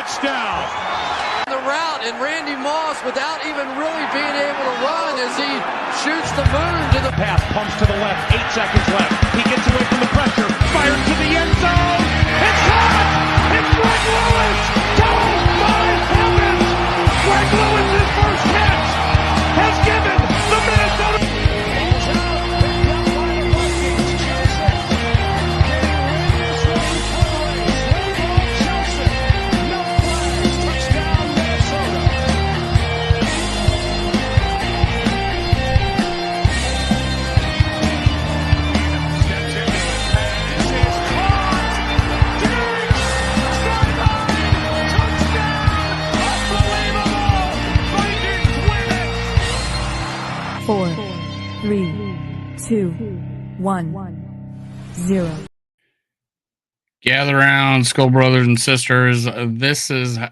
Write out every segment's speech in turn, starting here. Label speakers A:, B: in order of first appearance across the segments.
A: touchdown.
B: The route, and Randy Moss, without even really being able to run, as he shoots the moon to the
A: pass, pumps to the left, 8 seconds left. He gets away from the pressure, fires to the end zone. It's caught! It's Greg Lewis! Oh my heavens! Greg Lewis's first catch has given the Minnesota. Ball's out, picked up by the Vikings. Chelsea getting ready to throw the race. Way ball Chelsea. No flags. Touchdown Minnesota. Steps into the pass. Is caught. Diggs. Sideline. Touchdown. Unbelievable. Vikings win it.
C: 4, 3, 2, 1, 0.
D: Gather around, Skull brothers and sisters. This is I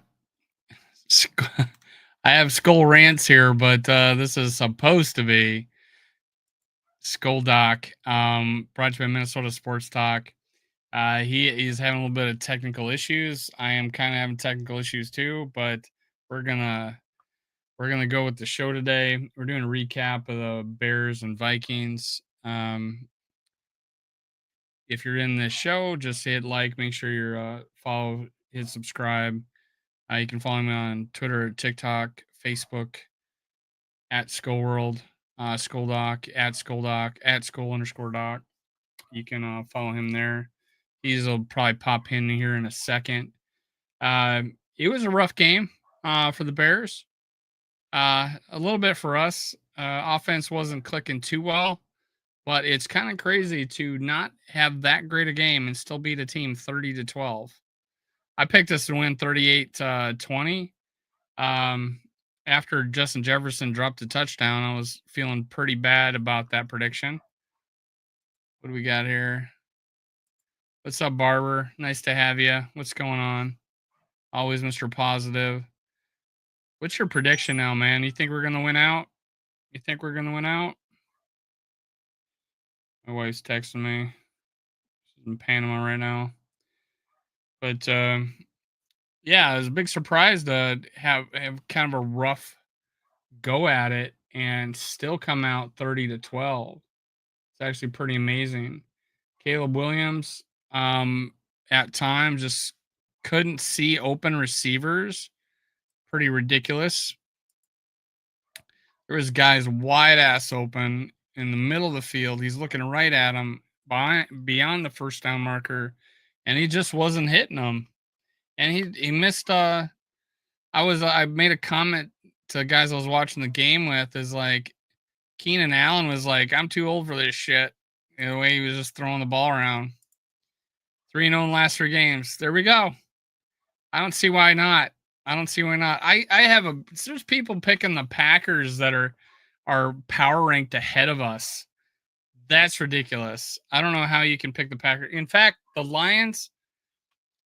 D: have Skull rants here, but this is supposed to be Skull Doc, brought to you by Minnesota Sports Talk. He's having a little bit of technical issues. I am kind of having technical issues too, but we're gonna go with the show today. We're doing a recap of the Bears and Vikings. If you're in this show, just hit like, make sure you're follow, hit subscribe. You can follow me on Twitter, TikTok, Facebook, at Skullworld, Skulldoc, at Skulldoc, at Skull_Doc. You can follow him there. He'll probably pop in here in a second. It was a rough game for the Bears. A little bit for us. Offense wasn't clicking too well. But it's kind of crazy to not have that great a game and still beat a team 30-12. I picked us to win 38-20. After Justin Jefferson dropped a touchdown, I was feeling pretty bad about that prediction. What do we got here? What's up, Barber? Nice to have you. What's going on? Always Mr. Positive. What's your prediction now, man? You think we're going to win out? You think we're going to win out? My wife's texting me. She's in Panama right now. But, yeah, it was a big surprise to have kind of a rough go at it and still come out 30-12. It's actually pretty amazing. Caleb Williams, at times, just couldn't see open receivers. Pretty ridiculous. There was guys wide ass open in the middle of the field. He's looking right at him beyond the first down marker, and he just wasn't hitting them. And he missed. I made a comment to the guys I was watching the game with, is like, Keenan Allen was like, I'm too old for this shit. The way he was just throwing the ball around. 3-0 in the last 3 games. There we go. I don't see why not. There's people picking the Packers that are power ranked ahead of us. That's ridiculous. I don't know how you can pick the Packers. In fact, the Lions,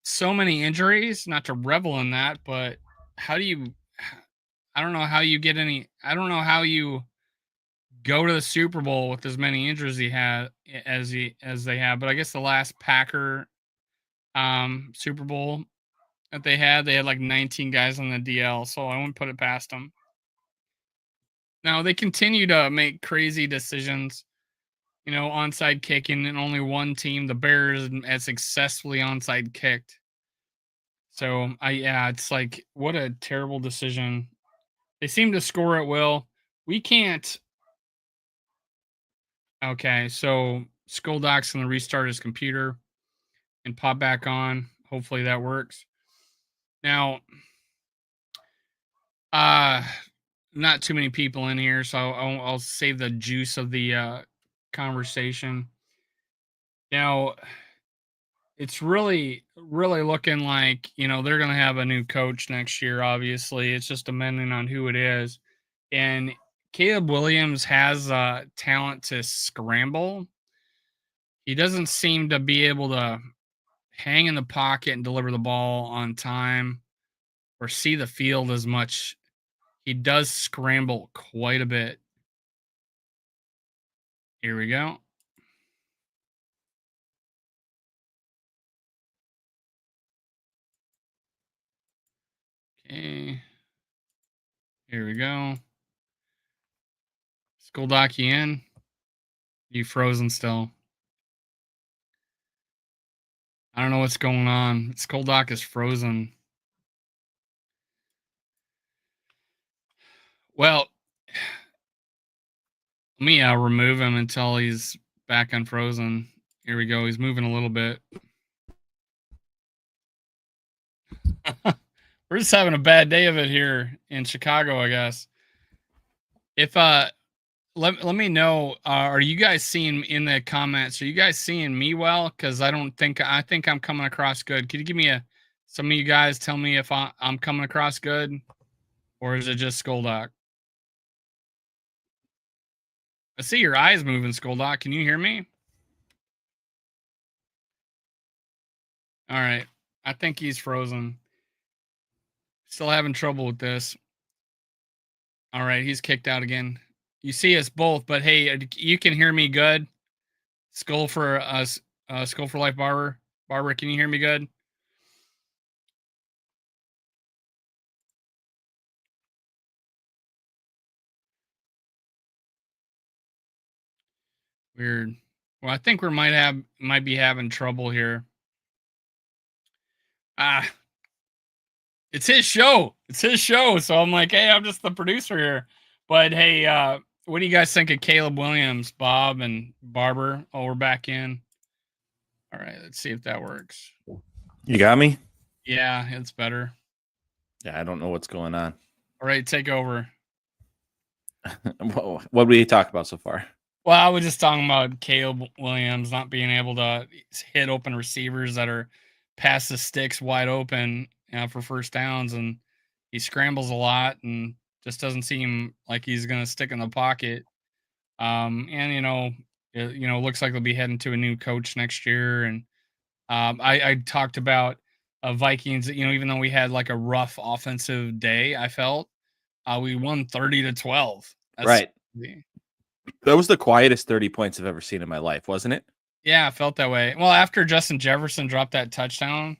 D: so many injuries, not to revel in that, but I don't know how you go to the Super Bowl with as many injuries as they have. But I guess the last Packer Super Bowl that they had like 19 guys on the DL, so I wouldn't put it past them. Now, they continue to make crazy decisions, onside kicking, and only one team, the Bears, has successfully onside kicked. So, it's like, what a terrible decision. They seem to score at will. We can't. Okay, so Skulldoc's going to restart his computer and pop back on. Hopefully that works. Now, not too many people in here, so I'll save the juice of the conversation. Now, it's really, really looking like, they're going to have a new coach next year, obviously. It's just depending on who it is. And Caleb Williams has talent to scramble. He doesn't seem to be able to hang in the pocket and deliver the ball on time or see the field as much. He does scramble quite a bit. Here we go. Okay. Here we go. Skoldock, you in? You frozen still? I don't know what's going on. Skoldock is frozen. Well, let me remove him until he's back unfrozen. Here we go. He's moving a little bit. We're just having a bad day of it here in Chicago, I guess. If let me know. Are you guys seeing in the comments? Are you guys seeing me well? Because I think I'm coming across good. Could you give me some of you guys tell me if I'm coming across good, or is it just Skoldock? I see your eyes moving, Skoldock. Can you hear me? All right. I think he's frozen. Still having trouble with this. All right, he's kicked out again. You see us both, but hey, you can hear me good. Skull for us, Skull for Life, Barber. Barber, can you hear me good? Weird. Well, I think we might be having trouble here. Ah, it's his show. It's his show. So I'm like, hey, I'm just the producer here. But hey, what do you guys think of Caleb Williams, Bob, and Barber? Oh, we're back in. All right, let's see if that works.
E: You got me?
D: Yeah, it's better.
E: Yeah, I don't know what's going on.
D: All right, take over.
E: What did we talk about so far?
D: Well, I was just talking about Caleb Williams not being able to hit open receivers that are past the sticks wide open for first downs, and he scrambles a lot and just doesn't seem like he's going to stick in the pocket. And it looks like they'll be heading to a new coach next year. And I talked about Vikings. Even though we had like a rough offensive day, I felt we won 30-12. That's
E: right.
D: crazy.
E: That was the quietest 30 points I've ever seen in my life, wasn't it?
D: Yeah, I felt that way. Well, after Justin Jefferson dropped that touchdown,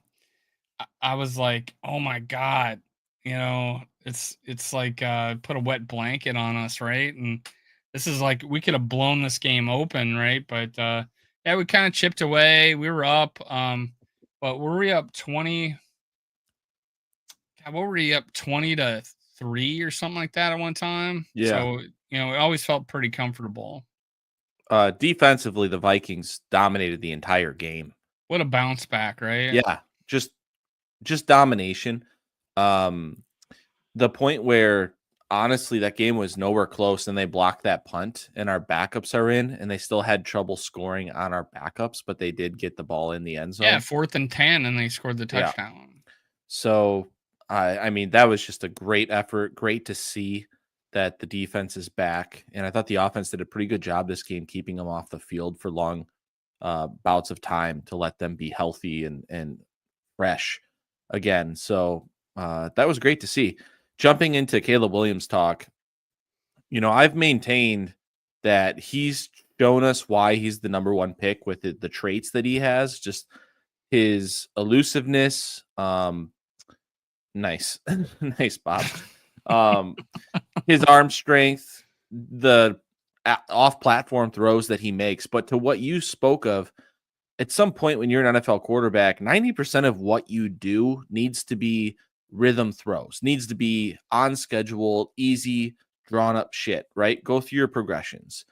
D: I was like, "Oh my god!" It's like put a wet blanket on us, right? And this is like we could have blown this game open, right? But yeah, we kind of chipped away. We were up, but were we up 20? God, what were we up 20-3 or something like that at one time?
E: Yeah.
D: So it always felt pretty comfortable.
E: Defensively, the Vikings dominated the entire game.
D: What a bounce back, right?
E: Yeah, just domination. The point where honestly that game was nowhere close, and they blocked that punt, and our backups are in, and they still had trouble scoring on our backups, but they did get the ball in the end zone.
D: Yeah, 4th and 10, and they scored the touchdown.
E: Yeah. So I mean, that was just a great effort. Great to see that the defense is back. And I thought the offense did a pretty good job this game, keeping them off the field for long bouts of time to let them be healthy and fresh again. So that was great to see. Jumping into Caleb Williams talk, I've maintained that he's shown us why he's the number one pick with the traits that he has, just his elusiveness. Nice. Nice, Bob. His arm strength, the off-platform throws that he makes. But to what you spoke of, at some point when you're an NFL quarterback, 90% of what you do needs to be rhythm throws, needs to be on schedule, easy, drawn up shit, right? Go through your progressions.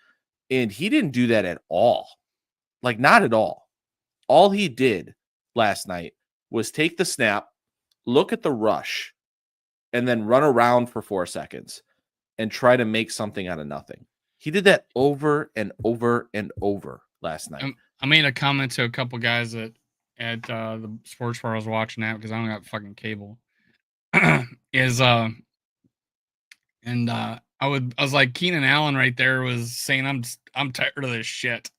E: And he didn't do that at all. Like, not at all. All he did last night was take the snap, look at the rush, and then run around for 4 seconds and try to make something out of nothing. He did that over and over and over last night.
D: I made a comment to a couple guys at the sports bar I was watching at, because I don't got fucking cable. I was like, Keenan Allen right there was saying, I'm tired of this shit.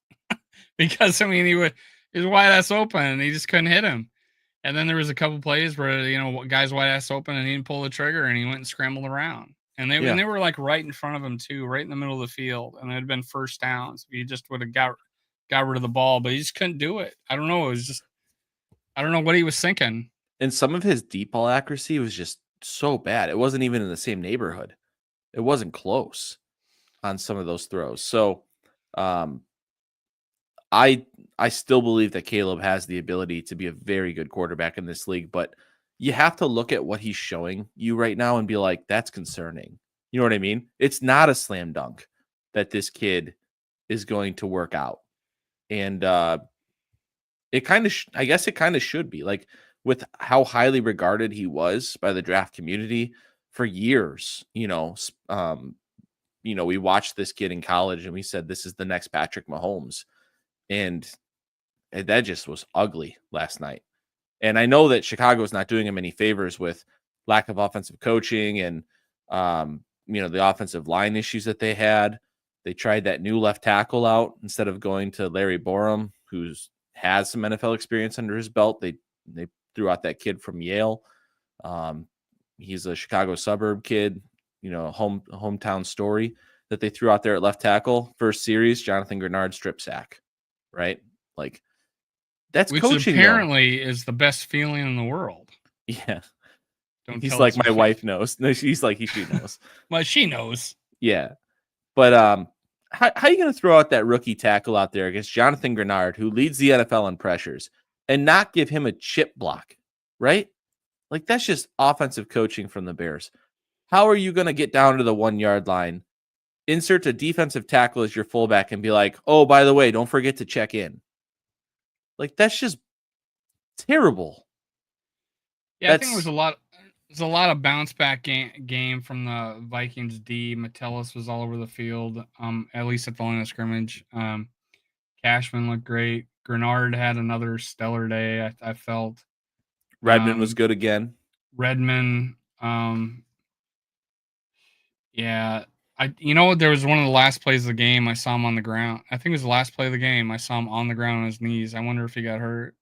D: Because I mean he was wide ass open and he just couldn't hit him. And then there was a couple plays where guys wide ass open and he didn't pull the trigger and he went and scrambled around. And they were like right in front of him too, right in the middle of the field. And it had been first downs if he just would have got rid of the ball, but he just couldn't do it. I don't know. It was just, I don't know what he was thinking.
E: And some of his deep ball accuracy was just so bad. It wasn't even in the same neighborhood. It wasn't close on some of those throws. So um, I still believe that Caleb has the ability to be a very good quarterback in this league, but you have to look at what he's showing you right now and be like, that's concerning. You know what I mean? It's not a slam dunk that this kid is going to work out. And it kind of, I guess it kind of should be, like, with how highly regarded he was by the draft community for years. We watched this kid in college and we said, this is the next Patrick Mahomes. And that just was ugly last night. And I know that Chicago is not doing him any favors with lack of offensive coaching and, the offensive line issues that they had. They tried that new left tackle out instead of going to Larry Borum, who's has some NFL experience under his belt. They threw out that kid from Yale. He's a Chicago suburb kid, hometown story that they threw out there at left tackle. First series, Jonathan Grenard strip sack, right? Like, that's
D: which
E: coaching,
D: apparently is the best feeling in the world.
E: Yeah.
D: Don't
E: He's
D: tell
E: like,
D: us
E: my wife knows. No, she's like, she knows.
D: Well, she knows.
E: Yeah. But how are you going to throw out that rookie tackle out there against Jonathan Grenard, who leads the NFL in pressures, and not give him a chip block, right? Like, that's just offensive coaching from the Bears. How are you going to get down to the 1 yard line, insert a defensive tackle as your fullback, and be like, oh, by the way, don't forget to check in? Like, that's just terrible.
D: Yeah, I think there's a lot of bounce back game from the Vikings D. Metellus was all over the field, at least at the line of scrimmage. Cashman looked great. Grenard had another stellar day, I felt.
E: Redmond was good again.
D: Redmond, yeah. There was one of the last plays of the game. I saw him on the ground. I think it was the last play of the game. I saw him on the ground on his knees. I wonder if he got hurt.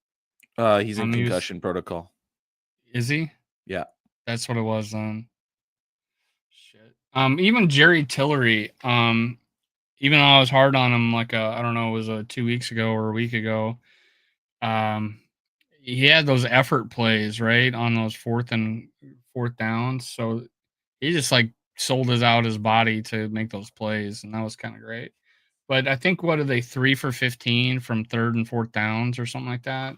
E: He's in concussion protocol.
D: Is he?
E: Yeah.
D: That's what it was then. Shit. Even Jerry Tillery, even though I was hard on him, like I don't know, it was 2 weeks ago or a week ago. He had those effort plays, right, on those fourth downs. So he just like sold his body to make those plays, and that was kind of great. But I think, what are they, 3 for 15 from third and fourth downs or something like that?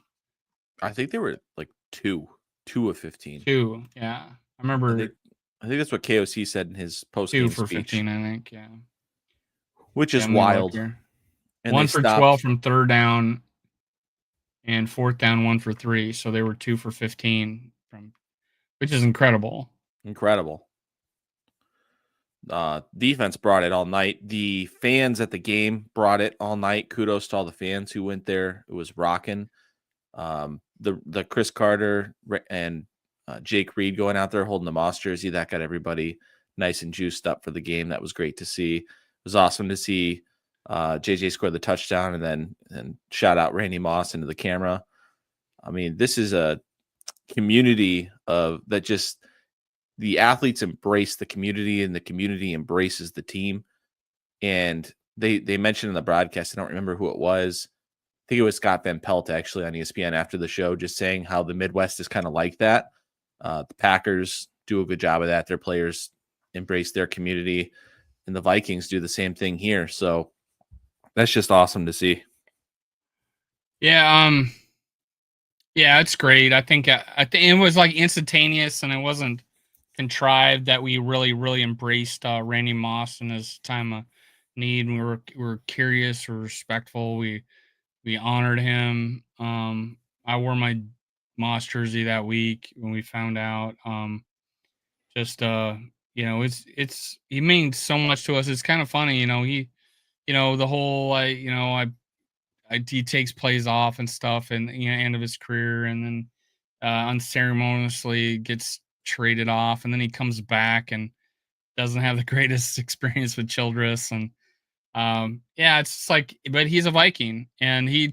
E: I think they were like 2 of 15.
D: 2, yeah. I remember.
E: I think that's what KOC said in his post-game
D: 2 for
E: speech.
D: 15, I think, yeah.
E: Which is wild.
D: And 1 for
E: stopped.
D: 12 from third down and fourth down, 1 for 3. So they were 2 for 15 which is incredible.
E: Incredible. Defense brought it all night. The fans at the game brought it all night. Kudos to all the fans who went there. It was rocking. The Chris Carter and Jake Reed going out there holding the Moss jersey, that got everybody nice and juiced up for the game. That was great to see. It was awesome to see JJ score the touchdown and then shout out Randy Moss into the camera. I mean, this is a community that just the athletes embrace the community and the community embraces the team. And they mentioned in the broadcast, I don't remember who it was. I think it was Scott Van Pelt actually on ESPN after the show, just saying how the Midwest is kind of like that. The Packers do a good job of that. Their players embrace their community, and the Vikings do the same thing here. So that's just awesome to see.
D: Yeah. Yeah, it's great. I think it was like instantaneous, and it wasn't contrived, that we really, really embraced Randy Moss in his time of need. We were curious, we're respectful. We honored him. I wore my Moss jersey that week when we found out. He means so much to us. It's kind of funny, the whole he takes plays off and stuff, and end of his career, and then unceremoniously gets traded off, and then he comes back and doesn't have the greatest experience with Childress, and it's just like, but he's a Viking, and he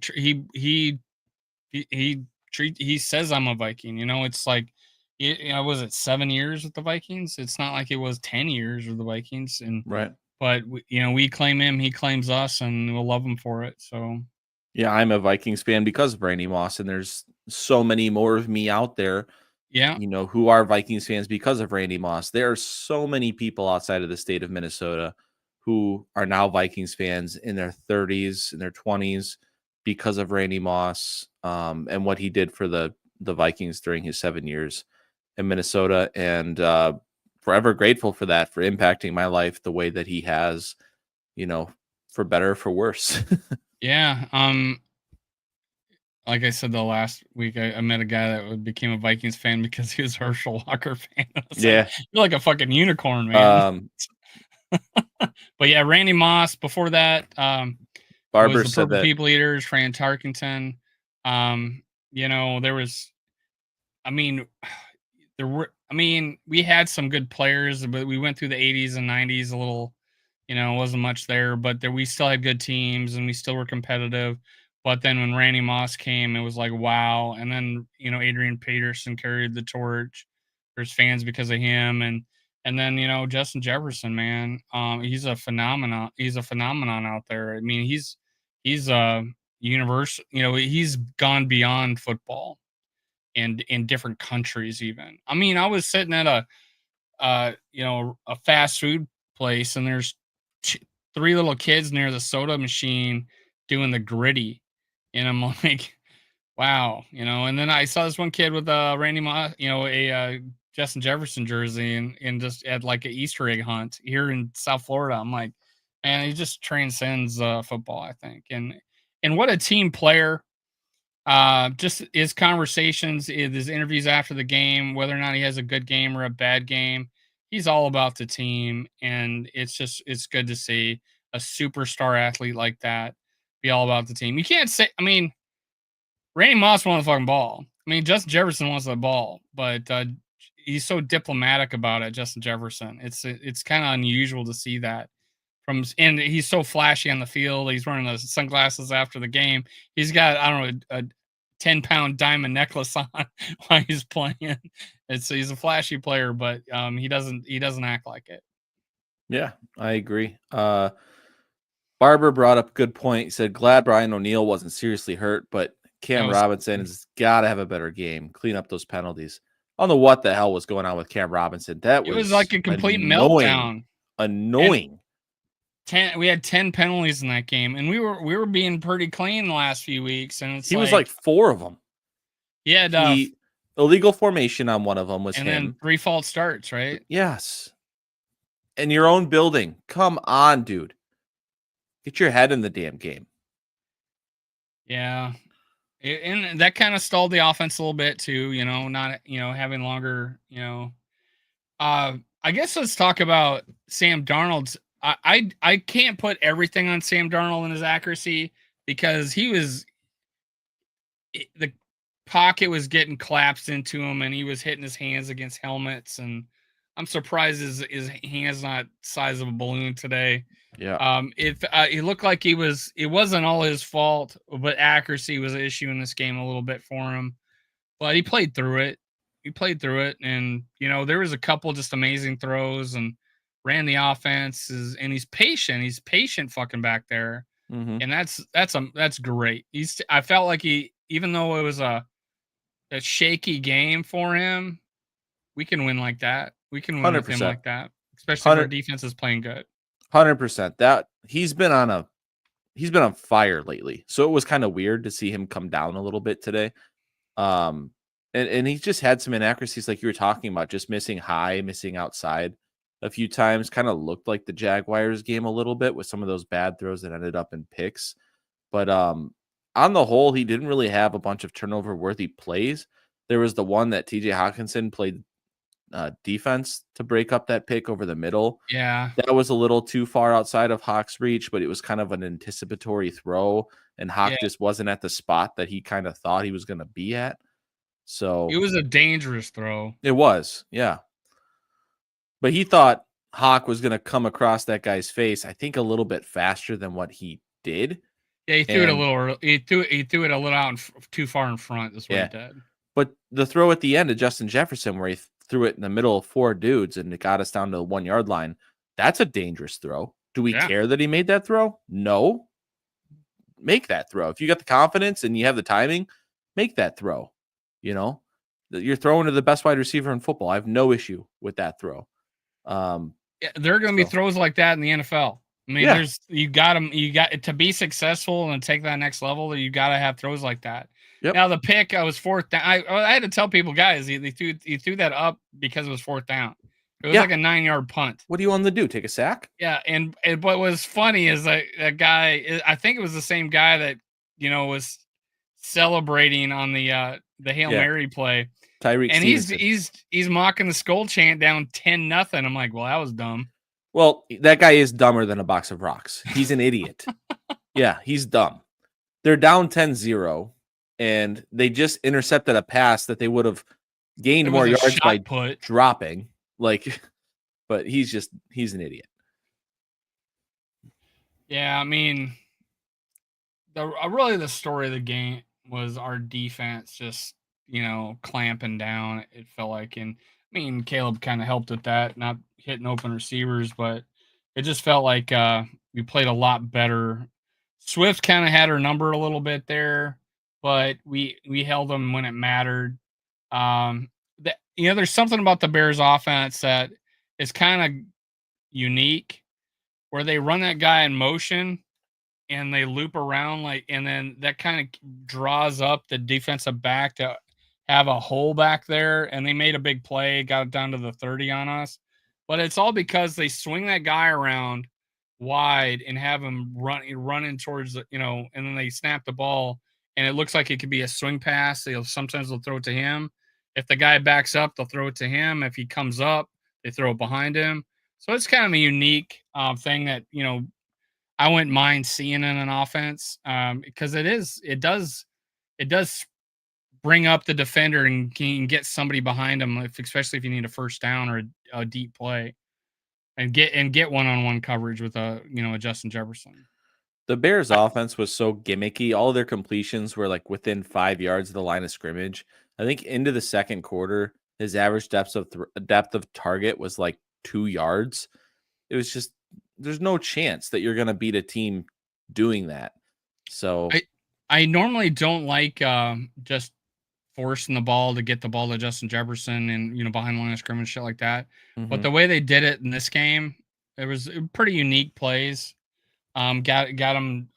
D: says, I'm a Viking. It's like, was it 7 years with the Vikings? It's not like it was 10 years with the Vikings, and
E: right.
D: But we claim him, he claims us, and we'll love him for it. So
E: yeah, I'm a Vikings fan because of Randy Moss, and there's so many more of me out there
D: Yeah.
E: who are Vikings fans because of Randy Moss. There are so many people outside of the state of Minnesota who are now Vikings fans in their 30s, in their 20s because of Randy Moss and what he did for the Vikings during his 7 years in Minnesota. And forever grateful for that, for impacting my life the way that he has, for better or for worse.
D: Yeah. Like I said, the last week I met a guy that became a Vikings fan because he was a Herschel Walker fan. I was like,
E: Yeah.
D: you're like a fucking unicorn, man. But yeah, Randy Moss. Before that, was
E: Barber
D: the
E: said
D: Purple
E: that.
D: People Eaters, Fran Tarkenton. There was, I mean, we had some good players, but we went through the 80s and 90s a little, wasn't much there, but we still had good teams and we still were competitive. But then when Randy Moss came, it was like, wow. And then, Adrian Peterson carried the torch. There's fans because of him. And then, Justin Jefferson, man, he's a phenomenon. He's a phenomenon out there. I mean, he's a universe, he's gone beyond football and in different countries even. I mean, I was sitting at a fast food place and there's three little kids near the soda machine doing the gritty. And I'm like, wow, and then I saw this one kid with a Randy Moss, a Justin Jefferson jersey and just at like an Easter egg hunt here in South Florida. I'm like, man, he just transcends football, I think. And what a team player. Just his conversations, his interviews after the game, whether or not he has a good game or a bad game, he's all about the team. And it's good to see a superstar athlete like that be all about the team. You can't say, I mean, Randy Moss won the fucking ball. I mean, Justin Jefferson wants the ball, but he's so diplomatic about it, Justin Jefferson. It's kind of unusual to see that and he's so flashy on the field. He's wearing the sunglasses after the game. He's got, I don't know, a 10-pound diamond necklace on while he's playing. He's a flashy player, but he doesn't act like it.
E: Yeah, I agree. Barber brought up a good point. He said, glad Brian O'Neill wasn't seriously hurt, but Cam Robinson has got to have a better game, clean up those penalties. I don't know what the hell was going on with Cam Robinson. It
D: was like a complete meltdown.
E: Annoying.
D: We had 10 penalties in that game, and we were being pretty clean the last few weeks. And
E: he was like 4 of them.
D: He had
E: illegal formation on one of them was
D: and
E: him.
D: Then 3 false starts, right?
E: Yes. In your own building. Come on, dude. Get your head in the damn game.
D: Yeah. And that kind of stalled the offense a little bit too, not, having longer, I guess let's talk about Sam Darnold's. I can't put everything on Sam Darnold and his accuracy because the pocket was getting collapsed into him and he was hitting his hands against helmets, and I'm surprised his hand's not size of a balloon today.
E: Yeah.
D: It looked like it wasn't all his fault, but accuracy was an issue in this game a little bit for him. But he played through it. And there was a couple just amazing throws and ran the offense, and he's patient. He's patient fucking back there.
E: Mm-hmm.
D: And that's great. I felt like even though it was a shaky game for him, we can win like that. We can win
E: 100%.
D: with him like that, especially if our defense is playing good.
E: 100%. That he's been on fire lately. So it was kind of weird to see him come down a little bit today. And he's just had some inaccuracies like you were talking about, just missing high, missing outside a few times. Kind of looked like the Jaguars game a little bit with some of those bad throws that ended up in picks. But on the whole, he didn't really have a bunch of turnover-worthy plays. There was the one that TJ Hawkinson played defense to break up that pick over the middle.
D: Yeah.
E: That was a little too far outside of Hawk's reach, but it was kind of an anticipatory throw, and Hawk just wasn't at the spot that he kind of thought he was going to be at. So
D: it was a dangerous throw.
E: It was, yeah. But he thought Hawk was going to come across that guy's face, I think, a little bit faster than what he did.
D: Yeah, he threw it a little early. He threw it a little out too far in front. That's what he did.
E: But the throw at the end of Justin Jefferson, where he threw it in the middle of 4 dudes and it got us down to the 1 yard line, that's a dangerous throw. Do we care that he made that throw? No. Make that throw. If you got the confidence and you have the timing, make that throw. You're throwing to the best wide receiver in football. I have no issue with that throw.
D: Yeah, there are going to be
E: So-
D: throws like that in the NFL. I mean,
E: Yeah.
D: you got to be successful and take that next level. You got to have throws like that.
E: Yep.
D: Now the pick, I was fourth down. I had to tell people, guys, he threw that up because it was fourth down. It was
E: Yeah.
D: like a 9-yard punt.
E: What do you want them to do? Take a sack?
D: Yeah, and what was funny is that guy. I think it was the same guy that was celebrating on the Hail
E: Yeah.
D: Mary play,
E: Tyreek
D: and
E: Stevenson.
D: he's mocking the skull chant down 10-0. I'm like, well, that was dumb.
E: Well, that guy is dumber than a box of rocks. He's an idiot. Yeah, he's dumb. They're down 10-0, and they just intercepted a pass that they would have gained
D: It
E: more
D: was a
E: yards
D: shot
E: by
D: put.
E: dropping. But he's an idiot.
D: Yeah, I mean, really the story of the game was our defense just clamping down. It felt like, and I mean, Caleb kind of helped with that, not hitting open receivers, but it just felt like we played a lot better. Swift kind of had her number a little bit there, but we held them when it mattered. There's something about the Bears offense that is kind of unique, where they run that guy in motion and they loop around, and then that kind of draws up the defensive back to have a hole back there, and they made a big play, got it down to the 30 on us. But it's all because they swing that guy around wide and have him running towards and then they snap the ball, and it looks like it could be a swing pass. Sometimes they'll throw it to him. If the guy backs up, they'll throw it to him. If he comes up, they throw it behind him. So it's kind of a unique thing that I wouldn't mind seeing in an offense, because it does bring up the defender and can get somebody behind him, especially if you need a first down or a deep play, and get one-on-one coverage with a Justin Jefferson.
E: The Bears' offense was so gimmicky. All their completions were like within 5 yards of the line of scrimmage. I think into the second quarter, his average depth of target was like 2 yards. It was just, there's no chance that you're going to beat a team doing that. So
D: I normally don't like just forcing the ball to get the ball to Justin Jefferson and behind the line of scrimmage, shit like that. But the way they did it in this game, it was pretty unique plays. Got him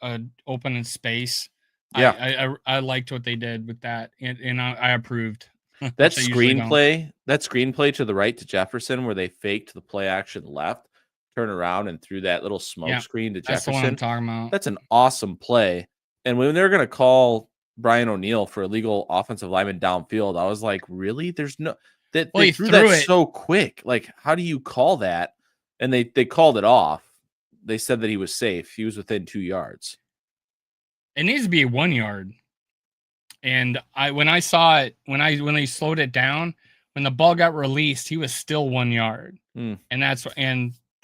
D: open in space.
E: Yeah.
D: I liked what they did with that, and I approved.
E: That screenplay to the right to Jefferson, where they faked the play action left, turn around and threw that little smoke screen to
D: That's
E: Jefferson.
D: the one I'm talking about.
E: That's an awesome play. And when they're going to call Brian O'Neill for illegal offensive lineman downfield, I was like, really? There's no that they threw that so quick. Like, how do you call that? And they called it off. They said that he was safe. He was within 2 yards.
D: It needs to be 1 yard. And when I saw it, when they slowed it down, when the ball got released, he was still 1 yard. And that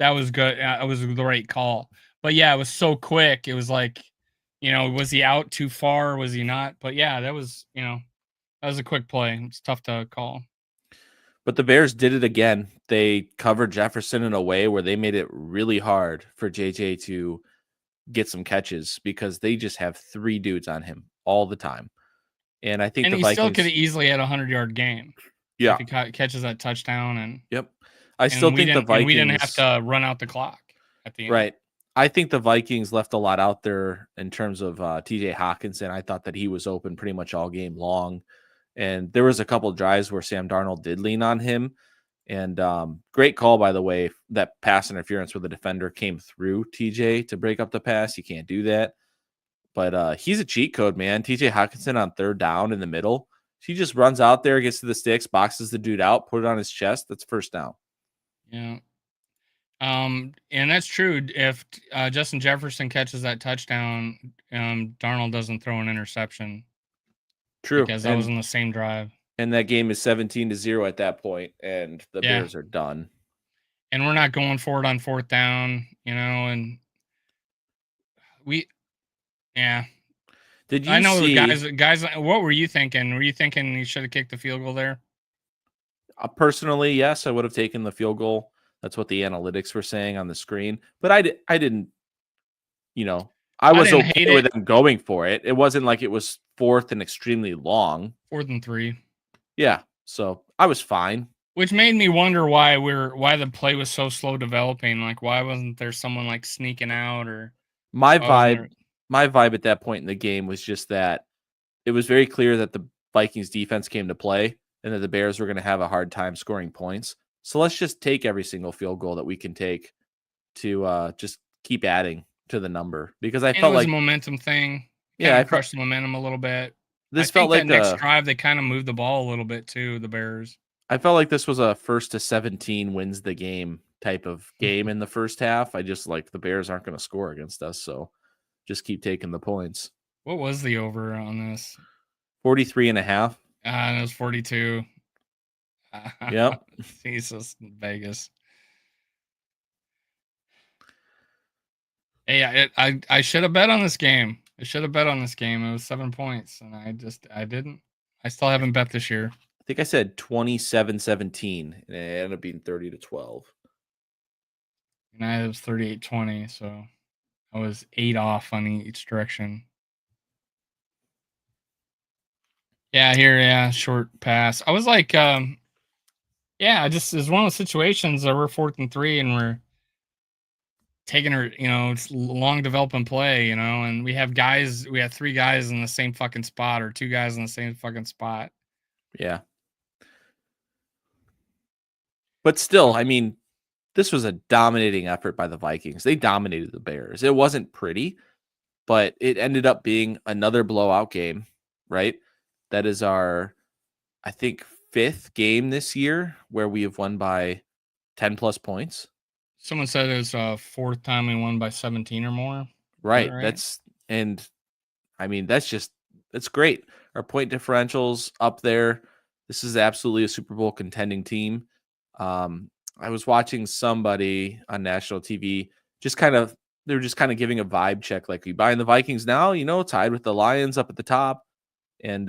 D: was good. It was the right call. But yeah, it was so quick. It was like, was he out too far? Was he not? But yeah, that was a quick play. It's tough to call.
E: But the Bears did it again. They covered Jefferson in a way where they made it really hard for JJ to get some catches, because they just have 3 dudes on him all the time. And I think
D: the Vikings still could have easily had a 100-yard game.
E: Yeah.
D: If he catches that touchdown.
E: I still think the Vikings.
D: We didn't have to run out the clock at the end.
E: Right. I think the Vikings left a lot out there in terms of TJ Hawkinson. I thought that he was open pretty much all game long. And there was a couple of drives where Sam Darnold did lean on him. And great call, by the way, that pass interference where the defender came through TJ to break up the pass. You can't do that. But he's a cheat code, man. TJ Hawkinson on third down in the middle. He just runs out there, gets to the sticks, boxes the dude out, put it on his chest. That's first down.
D: Yeah. And that's true. If Justin Jefferson catches that touchdown, Darnold doesn't throw an interception.
E: True.
D: Because that was in the same drive.
E: And that game is 17-0 at that point, and the Bears are done.
D: And we're not going for it on fourth down, and
E: Did you
D: I know
E: see,
D: guys, what were you thinking? Were you thinking you should have kicked the field goal there?
E: Personally, yes, I would have taken the field goal. That's what the analytics were saying on the screen. But I didn't, I was okay with them going for it. It wasn't like it was fourth and extremely long.
D: 4th and 3.
E: Yeah. So I was fine.
D: Which made me wonder why the play was so slow developing. Like, why wasn't there someone like sneaking out or
E: My
D: why wasn't
E: vibe,
D: there?
E: my vibe at that point in the game was just that it was very clear that the Vikings defense came to play and that the Bears were going to have a hard time scoring points. So let's just take every single field goal that we can take to just keep adding to the number, because I
D: And it
E: felt
D: was a
E: like,
D: momentum thing.
E: yeah,
D: Kind
E: I
D: of
E: felt
D: crushed the momentum a little bit. I
E: this felt
D: think that
E: like
D: next
E: a
D: drive they kind of moved the ball a little bit too. The Bears.
E: I felt like this was a first to 17 wins the game type of game in the first half. I just like the Bears aren't going to score against us, so just keep taking the points.
D: What was the over on this?
E: 43.5.
D: It was 42.
E: Yep.
D: Jesus, Vegas. Hey, I should have bet on this game. I should have bet on this game. It was 7 points, and I didn't. I still haven't bet this year.
E: I think I said 27-17, and it ended up being 30-12.
D: And I was 38-20, so I was 8 off on each direction. Yeah, short pass. I was like, yeah, just it's one of those situations that we're 4th and 3, and we're taking her, it's long developing play, and we have 3 guys in the same fucking spot, or 2 guys in the same fucking spot.
E: Yeah. But still, I mean, this was a dominating effort by the Vikings. They dominated the Bears. It wasn't pretty, but it ended up being another blowout game, right? That is our, I think, 5th game this year where we have won by 10 plus points.
D: Someone said it was 4th time we won by 17 or more.
E: Right.
D: Right?
E: And I mean, that's great. Our point differentials up there. This is absolutely a Super Bowl contending team. I was watching somebody on national TV they were just kind of giving a vibe check, like, you buying the Vikings now, tied with the Lions up at the top and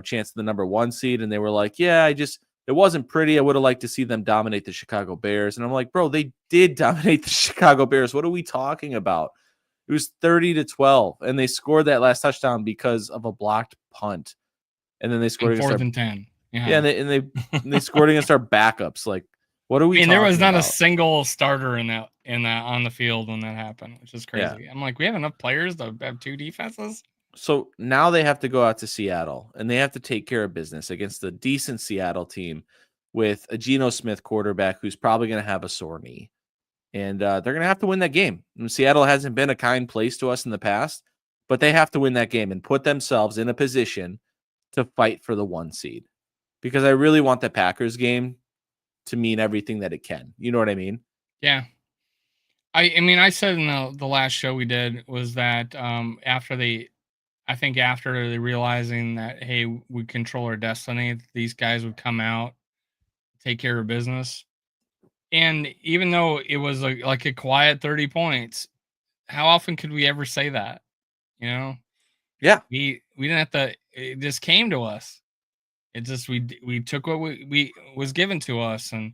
E: chance of the number 1 seed. And they were like, yeah, it wasn't pretty. I would have liked to see them dominate the Chicago Bears. And I'm like, bro, they did dominate the Chicago Bears. What are we talking about? It was 30-12, and they scored that last touchdown because of a blocked punt. And then they scored
D: And
E: against
D: 4th and 10.
E: yeah, and they scored against our backups. Like, what are we?
D: I mean, there was not
E: talking
D: a
E: about?
D: single starter in that on the field when that happened, which is
E: Yeah.
D: crazy. I'm like, we have enough players to have 2 defenses.
E: So now they have to go out to Seattle, and they have to take care of business against a decent Seattle team with a Geno Smith quarterback who's probably going to have a sore knee. And they're going to have to win that game. And Seattle hasn't been a kind place to us in the past, but they have to win that game and put themselves in a position to fight for the 1 seed. Because I really want the Packers game to mean everything that it can. You know what I mean?
D: Yeah. I mean, I said in the last show we did was that after they realizing that, hey, we control our destiny, these guys would come out, take care of business. And even though it was like a quiet 30 points, how often could we ever say that?
E: Yeah.
D: We didn't have to. It just came to us. It just we took what we was given to us, and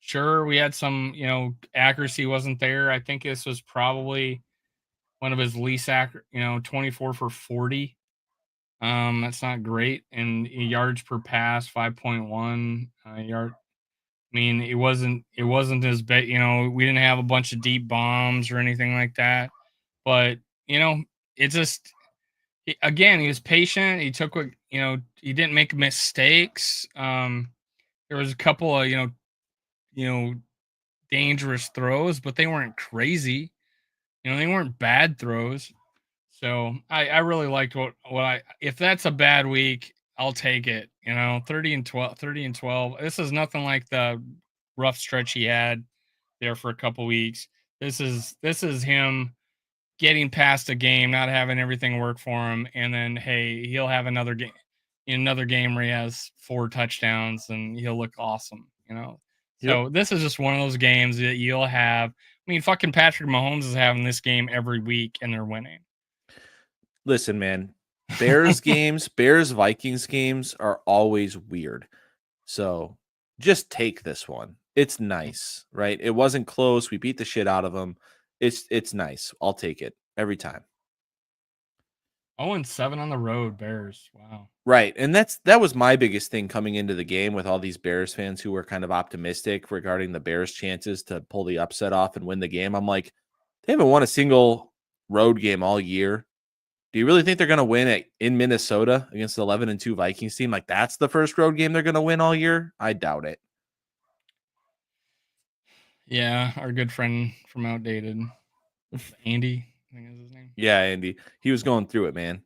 D: sure, we had some accuracy wasn't there. I think this was probably one of his least accurate. 24 for 40. That's not great. And yards per pass, 5.1 yard. I mean, it wasn't as bad. We didn't have a bunch of deep bombs or anything like that. But it just again, he was patient. He took what he didn't make mistakes. There was a couple of dangerous throws, but they weren't crazy. They weren't bad throws. So I really liked what I if that's a bad week, I'll take it. 30-12. This is nothing like the rough stretch he had there for a couple weeks. This is him getting past a game, not having everything work for him, and then hey, he'll have another game where he has 4 touchdowns and he'll look awesome.
E: Yep.
D: So this is just one of those games that you'll have. I mean, fucking Patrick Mahomes is having this game every week and they're winning.
E: Listen, man, Bears games, Vikings games are always weird. So just take this one. It's nice, right? It wasn't close. We beat the shit out of them. It's nice. I'll take it every time.
D: 0-7 on the road, Bears. Wow.
E: Right. And that was my biggest thing coming into the game with all these Bears fans who were kind of optimistic regarding the Bears' chances to pull the upset off and win the game. I'm like, they haven't won a single road game all year. Do you really think they're going to win in Minnesota against the 11-2 Vikings team? Like, that's the first road game they're going to win all year? I doubt it.
D: Yeah, our good friend from Outdated, Andy, I think is his name.
E: Yeah, Andy. He was going through it, man.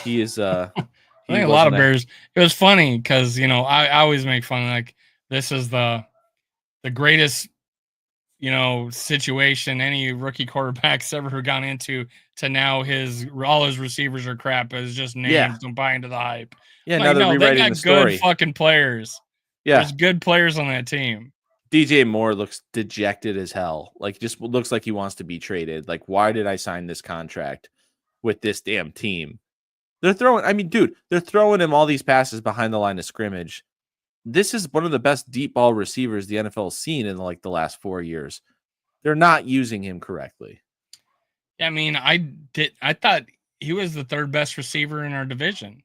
E: He is
D: I think a lot of Bears. It was funny because I always make fun like this is the greatest situation any rookie quarterback's ever gone into. To now all his receivers are crap. It's just names. Don't buy into the hype.
E: Yeah,
D: like,
E: now they're
D: no,
E: rewriting
D: they got
E: the story.
D: Good fucking players.
E: Yeah,
D: there's good players on that team.
E: DJ Moore looks dejected as hell. Like, just looks like he wants to be traded. Like, why did I sign this contract with this damn team? They're throwing him all these passes behind the line of scrimmage. This is one of the best deep ball receivers the NFL has seen in like the last 4 years. They're not using him correctly.
D: I mean, I thought he was the third best receiver in our division,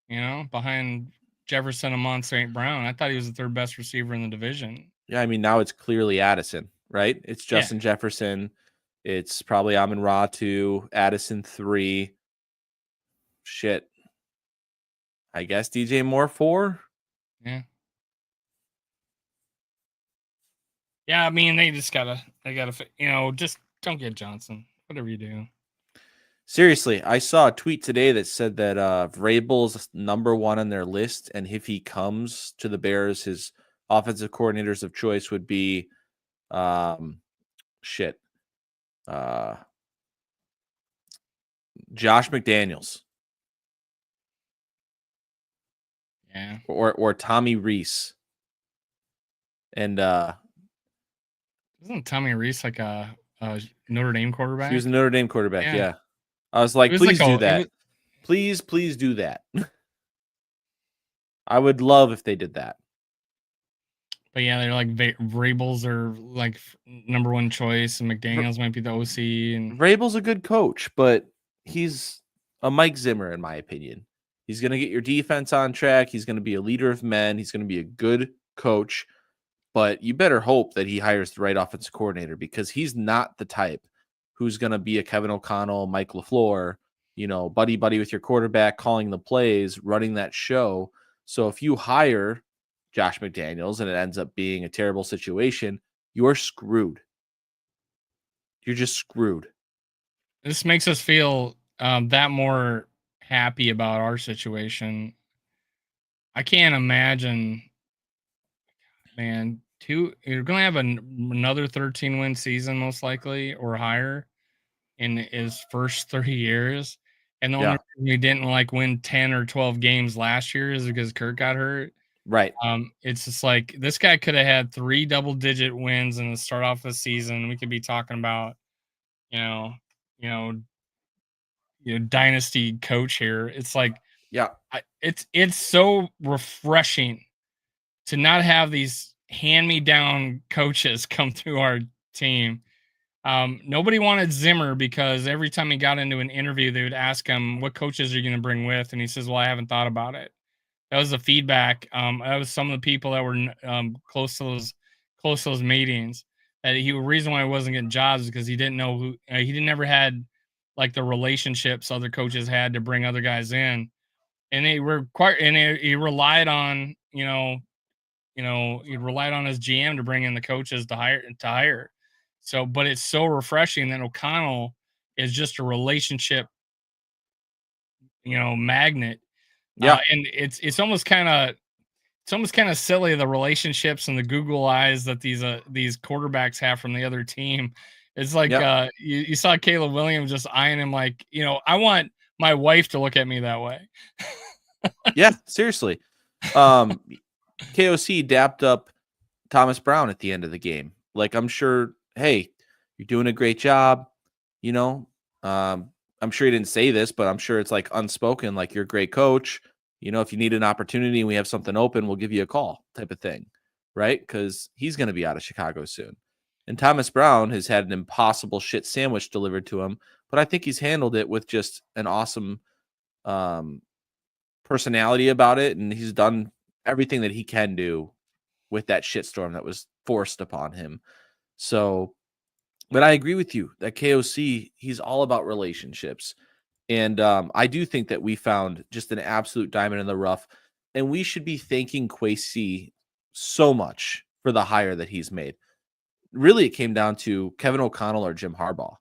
D: behind Jefferson and Mont St. Brown. I thought he was the third best receiver in the division.
E: Yeah, I mean, now it's clearly Addison, right? It's Justin Jefferson. It's probably Amon-Ra 2, Addison 3. Shit. I guess DJ Moore 4.
D: Yeah. Yeah, I mean, they gotta, just don't get Johnson. Whatever you do.
E: Seriously, I saw a tweet today that said that Vrabel's number 1 on their list, and if he comes to the Bears, his offensive coordinators of choice would be Josh McDaniels.
D: Yeah.
E: Or Tommy Reese. And
D: isn't Tommy Reese like a Notre Dame quarterback?
E: He was a Notre Dame quarterback, yeah. I was like, please do that. Please do that. I would love if they did that.
D: But yeah, they're like Vrabel's are like number 1 choice, and McDaniels might be the OC. And
E: Vrabel's a good coach, but he's a Mike Zimmer, in my opinion. He's going to get your defense on track. He's going to be a leader of men. He's going to be a good coach. But you better hope that he hires the right offensive coordinator, because he's not the type who's going to be a Kevin O'Connell, Mike LaFleur, buddy with your quarterback, calling the plays, running that show. So if you hire Josh McDaniels and it ends up being a terrible situation, you're screwed. You're just screwed.
D: This makes us feel that more happy about our situation. I can't imagine, man. You're going to have another 13-win season, most likely, or higher, in his first 3 years. And the only reason we didn't win 10 or 12 games last year is because Kirk got hurt.
E: Right.
D: It's just like this guy could have had 3 double-digit wins in the start off the season. We could be talking about, dynasty coach here. It's like, it's so refreshing to not have these hand-me-down coaches come through our team. Nobody wanted Zimmer because every time he got into an interview, they would ask him, what coaches are you going to bring with? And he says, well, I haven't thought about it. That was the feedback. That was some of the people that were close to those meetings. That the reason why he wasn't getting jobs is because he didn't know who. He never had like the relationships other coaches had to bring other guys in, and he relied on he relied on his GM to bring in the coaches to hire. So, but it's so refreshing that O'Connell is just a relationship, magnet.
E: Yeah,
D: and it's almost kind of silly, the relationships and the Google eyes that these quarterbacks have from the other team. It's like you saw Caleb Williams just eyeing him like, I want my wife to look at me that way.
E: Yeah, seriously. KOC dapped up Thomas Brown at the end of the game. Like, I'm sure, hey, you're doing a great job. I'm sure he didn't say this, but I'm sure it's like unspoken, like, you're a great coach. If you need an opportunity and we have something open, we'll give you a call type of thing, right? Because he's going to be out of Chicago soon. And Thomas Brown has had an impossible shit sandwich delivered to him, but I think he's handled it with just an awesome personality about it, and he's done everything that he can do with that shitstorm that was forced upon him. So, but I agree with you that KOC, he's all about relationships. And I do think that we found just an absolute diamond in the rough, and we should be thanking Kwesi so much for the hire that he's made. Really, it came down to Kevin O'Connell or Jim Harbaugh.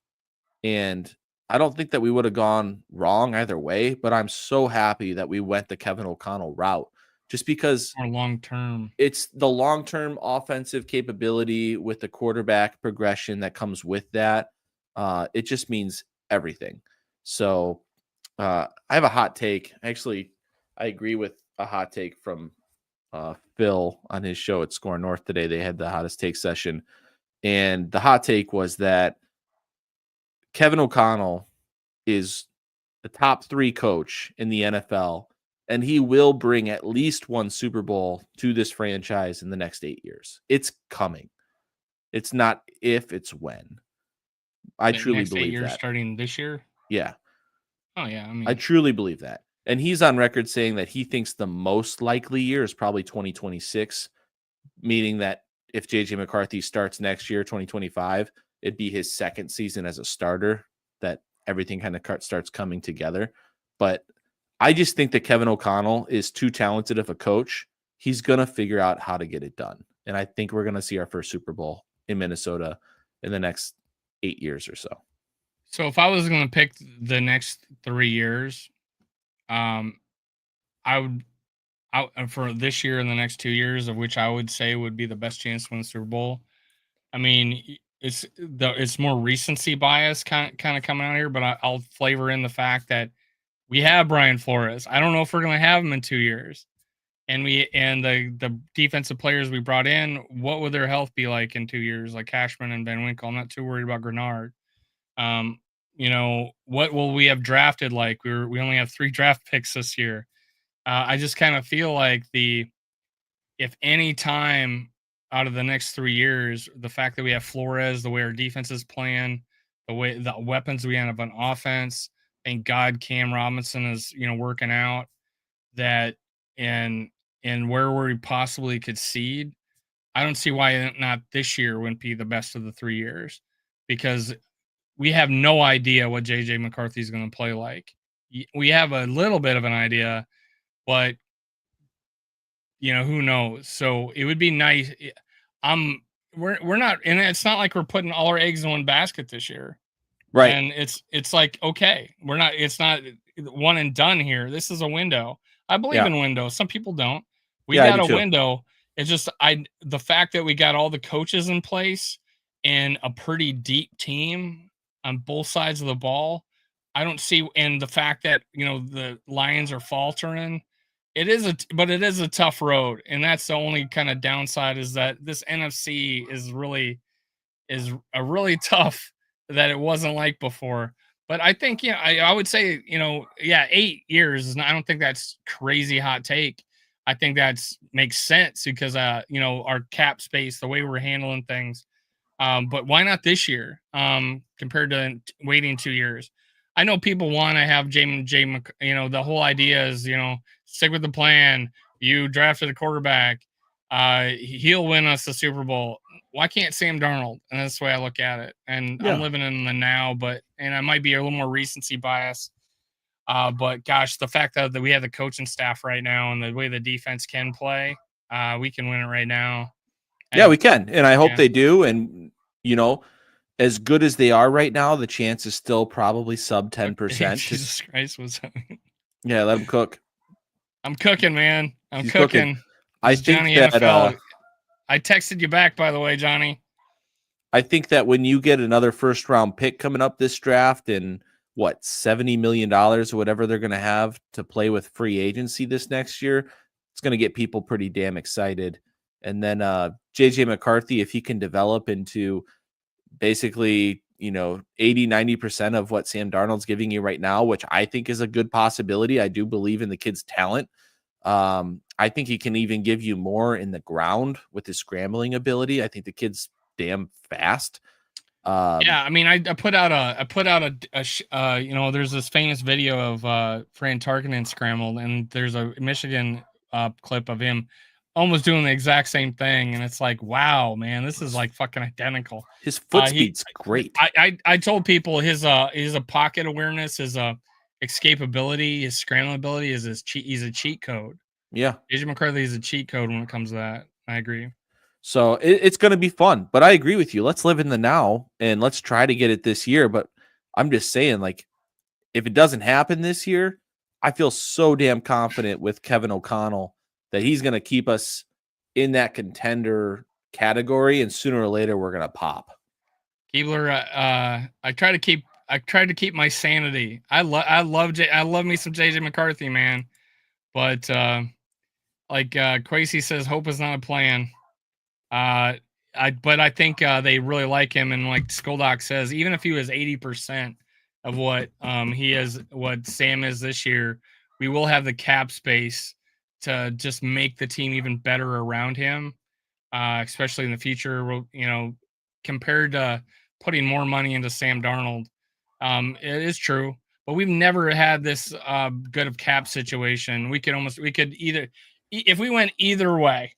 E: And I don't think that we would have gone wrong either way, but I'm so happy that we went the Kevin O'Connell route just because
D: Or long term.
E: it's the long-term offensive capability with the quarterback progression that comes with that. It just means everything. So I have a hot take. Actually, I agree with a hot take from Phil on his show at Score North today. They had the hottest take session. And the hot take was that Kevin O'Connell is the top 3 coach in the NFL, and he will bring at least one Super Bowl to this franchise in the next 8 years. It's coming. It's not if, it's when. I truly
D: Next 8
E: believe
D: years
E: that.
D: starting this year.
E: Yeah.
D: Oh yeah, I mean,
E: I truly believe that. And he's on record saying that he thinks the most likely year is probably 2026, meaning that if JJ McCarthy starts next year, 2025, it'd be his second season as a starter, that everything kind of starts coming together. But I just think that Kevin O'Connell is too talented of a coach. He's going to figure out how to get it done. And I think we're going to see our first Super Bowl in Minnesota in the next 8 years or so.
D: so if I was going to pick the next 3 years, I would for this year and the next 2 years, of which I would say would be the best chance to win the Super Bowl. I mean, it's more recency bias kind of coming out here, but I'll flavor in the fact that we have Brian Flores. I don't know if we're going to have him in 2 years. And the defensive players we brought in, what would their health be like in 2 years? Like Cashman and Van Winkle. I'm not too worried about Grenard. What will we have drafted? Like we only have 3 draft picks this year. I just kind of feel like if any time out of the next 3 years, the fact that we have Flores, the way our defense is playing, the weapons we have on offense, thank God Cam Robinson is working out, that and where we possibly could seed. I don't see why not this year wouldn't be the best of the 3 years, because we have no idea what JJ McCarthy is going to play like. We have a little bit of an idea, but who knows? So it would be nice. We're not, and it's not like we're putting all our eggs in one basket this year.
E: Right.
D: And it's like, okay, it's not one and done here. This is a window. I believe in windows. Some people don't. We got a window. It's just the fact that we got all the coaches in place and a pretty deep team on both sides of the ball. I don't see, and the fact that the Lions are faltering. It is a tough road, and that's the only kind of downside, is that this NFC is a really tough, that it wasn't like before. But I think, I would say, 8 years is not, I don't think that's crazy hot take. I think makes sense because, our cap space, the way we're handling things. But why not this year compared to waiting 2 years? I know people want to have the whole idea is, stick with the plan. You drafted a quarterback. He'll win us the Super Bowl. Why can't Sam Darnold? And that's the way I look at it. And I'm living in the now, and I might be a little more recency bias. But gosh, the fact that we have the coaching staff right now and the way the defense can play, we can win it right now.
E: Yeah, we can. And I hope they do. And, as good as they are right now, the chance is still probably sub 10%.
D: Jesus Christ,
E: yeah, let them cook.
D: I'm cooking, man. I'm cooking.
E: I think
D: Johnny
E: that
D: NFL. I texted you back, by the way, Johnny.
E: I think that when you get another first round pick coming up this draft and $70 million or whatever they're going to have to play with free agency this next year, it's going to get people pretty damn excited. And then JJ McCarthy, if he can develop into basically, 80-90% of what Sam Darnold's giving you right now, which I think is a good possibility. I do believe in the kid's talent. I think he can even give you more in the ground with his scrambling ability. I think the kid's damn fast.
D: Yeah, I mean, I put out there's this famous video of Fran Tarkenton scrambled, and there's a Michigan clip of him almost doing the exact same thing, and it's like, wow, man, this is like fucking identical.
E: His foot
D: He,
E: speed's great.
D: I told people his pocket awareness, his escapability, his scrambling ability is he's a cheat code.
E: Yeah.
D: AJ McCarthy is a cheat code when it comes to that. I agree.
E: So it's going to be fun, but I agree with you. Let's live in the now and let's try to get it this year. But I'm just saying, like, if it doesn't happen this year, I feel so damn confident with Kevin O'Connell that he's going to keep us in that contender category, and sooner or later we're going to pop.
D: Keebler, I tried to keep my sanity. I love me some JJ McCarthy, man. But Quasey says, hope is not a plan. But I think they really like him, and like Skoldock says, even if he was 80% of what he is, what Sam is this year, we will have the cap space to just make the team even better around him, especially in the future. Compared to putting more money into Sam Darnold, it is true. But we've never had this good of cap situation. We could either, if we went either way.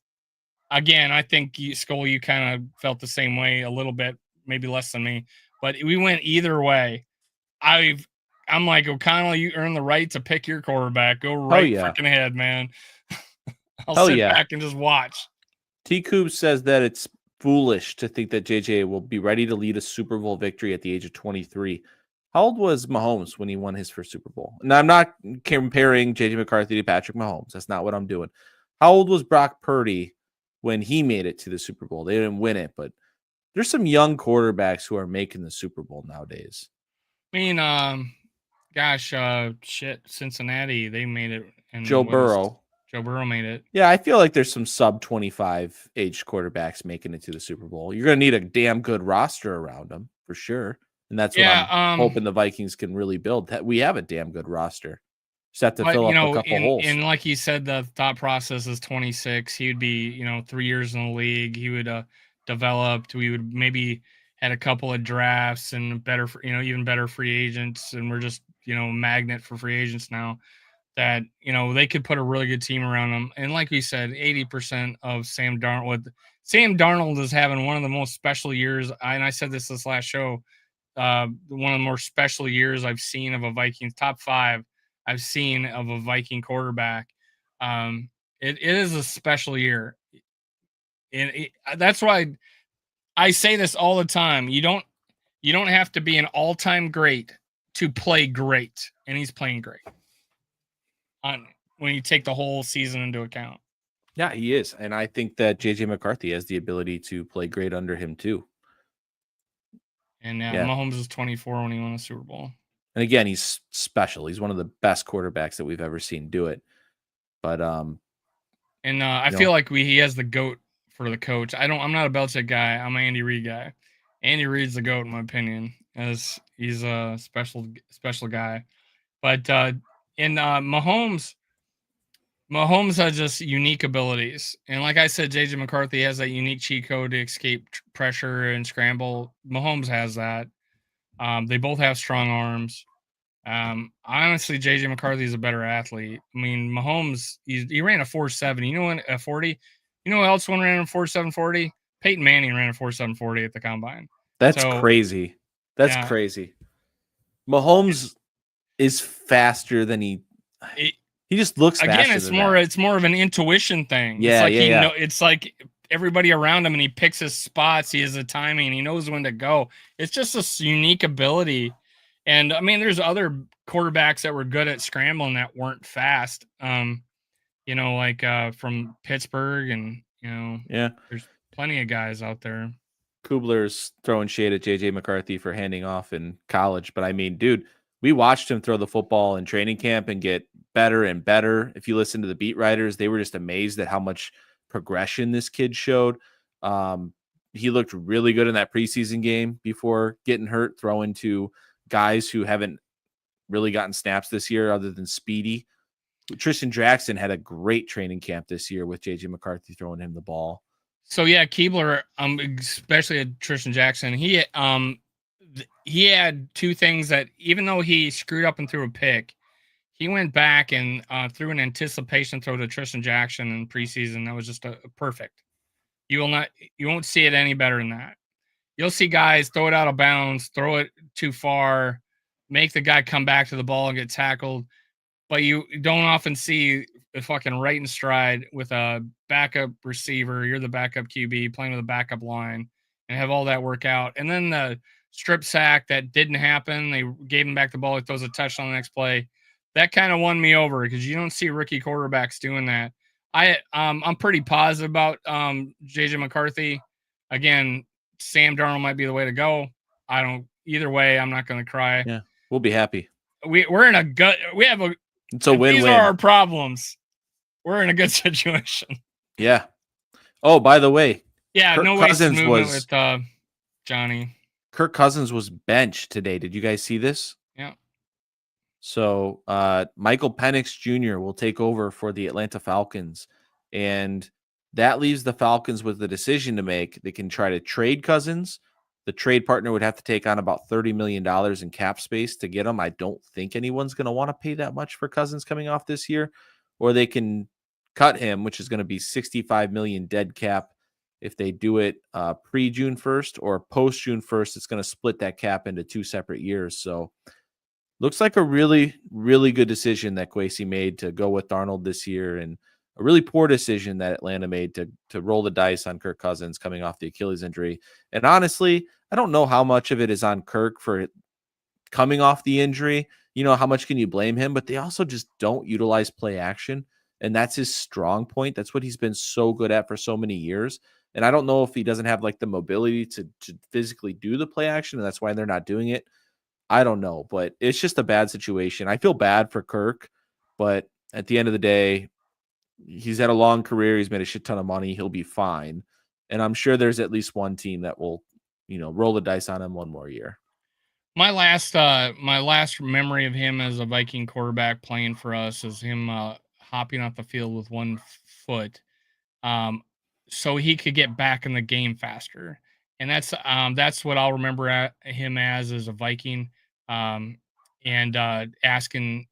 D: Again, I think Skull, you kind of felt the same way a little bit, maybe less than me. But we went either way. I'm like, O'Connell, you earn the right to pick your quarterback. Go right freaking ahead, man. I'll sit back and just watch.
E: T. Coob says that it's foolish to think that JJ will be ready to lead a Super Bowl victory at the age of 23. How old was Mahomes when he won his first Super Bowl? Now, I'm not comparing JJ McCarthy to Patrick Mahomes. That's not what I'm doing. How old was Brock Purdy when he made it to the Super Bowl? They didn't win it, but there's some young quarterbacks who are making the Super Bowl nowadays.
D: I mean, Cincinnati, they made it. And
E: Joe Burrow
D: made it.
E: Yeah, I feel like there's some sub 25 age quarterbacks making it to the Super Bowl. You're going to need a damn good roster around them for sure. And that's what I'm hoping the Vikings can really build. We have a damn good roster. Just have to fill up a couple holes.
D: And like you said, the thought process is 26. He would be, 3 years in the league. He would developed. We would maybe had a couple of drafts and better, even better free agents. And we're just, magnet for free agents now that, they could put a really good team around them. And like we said, 80% of Sam Darnold is having one of the most special years. And I said this last show, one of the more special years I've seen of a Vikings top 5 I've seen of a Viking quarterback. It is a special year. And that's why I say this all the time. You don't have to be an all-time great to play great. And he's playing great. When you take the whole season into account.
E: Yeah, he is. And I think that JJ McCarthy has the ability to play great under him too.
D: And Mahomes was 24 when he won the Super Bowl.
E: And again, he's special. He's one of the best quarterbacks that we've ever seen do it. But
D: I feel like he has the GOAT for the coach. I'm not a Belichick guy. I'm an Andy Reid guy. Andy Reid's the GOAT in my opinion, as he's a special guy. But Mahomes has just unique abilities. And like I said, JJ McCarthy has that unique cheat code to escape pressure and scramble. Mahomes has that. They both have strong arms. Honestly, JJ McCarthy is a better athlete. I mean, Mahomes, he ran a 4.7. You know what? A 40. You know who else ran a 4.740? Peyton Manning ran a 4.740 at the combine.
E: That's crazy. That's crazy. Mahomes is faster than he just looks faster.
D: Again, it's more of an intuition thing.
E: Yeah,
D: it's like everybody around him and he picks his spots. He has the timing. He knows when to go. It's just a unique ability. And I mean, there's other quarterbacks that were good at scrambling that weren't fast. From Pittsburgh and, there's plenty of guys out there.
E: Kubler's throwing shade at JJ McCarthy for handing off in college. But I mean, dude, we watched him throw the football in training camp and get better and better. If you listen to the beat writers, they were just amazed at how much progression this kid showed. He looked really good in that preseason game before getting hurt, throwing to guys who haven't really gotten snaps this year other than Speedy. Tristan Jackson had a great training camp this year with JJ McCarthy throwing him the ball.
D: So yeah, Keebler, especially Tristan Jackson, he had two things that even though he screwed up and threw a pick, he went back and threw an anticipation throw to Tristan Jackson in preseason. That was just a perfect. You won't see it any better than that. You'll see guys throw it out of bounds, throw it too far, make the guy come back to the ball and get tackled. But you don't often see a fucking right in stride with a backup receiver. You're the backup QB playing with a backup line and have all that work out. And then the strip sack that didn't happen. They gave him back the ball. He throws a touchdown the next play. That kind of won me over because you don't see rookie quarterbacks doing that. I'm pretty positive about JJ McCarthy. Again, Sam Darnold might be the way to go. I don't either way. I'm not going to cry.
E: Yeah, we'll be happy.
D: We're in a gut. We have a.
E: It's a win-win.
D: These are our problems. We're in a good situation.
E: Yeah. Oh, by the way.
D: Yeah,
E: Kirk
D: no wasted
E: Cousins
D: movement
E: was
D: with Johnny.
E: Kirk Cousins was benched today. Did you guys see this?
D: Yeah.
E: So Michael Penix Jr. will take over for the Atlanta Falcons, and that leaves the Falcons with the decision to make. They can try to trade Cousins. The trade partner would have to take on about $30 million in cap space to get him. I don't think anyone's going to want to pay that much for Cousins coming off this year, or they can cut him, which is going to be $65 million dead cap. If they do it pre-June 1st or post-June 1st, it's going to split that cap into 2 separate years. So looks like a really, really good decision that Kwesi made to go with Darnold this year, and a really poor decision that Atlanta made to roll the dice on Kirk Cousins coming off the Achilles injury. And honestly, I don't know how much of it is on Kirk for coming off the injury. You know, how much can you blame him? But they also just don't utilize play action, and that's his strong point. That's what he's been so good at for so many years. And I don't know if he doesn't have like the mobility to physically do the play action, and that's why they're not doing it. I don't know, but it's just a bad situation. I feel bad for Kirk, but at the end of the day, he's had a long career. He's made a shit ton of money. He'll be fine. And I'm sure there's at least one team that will, roll the dice on him one more year.
D: My last memory of him as a Viking quarterback playing for us is him hopping off the field with one foot, so he could get back in the game faster. And that's what I'll remember him as a Viking, and asking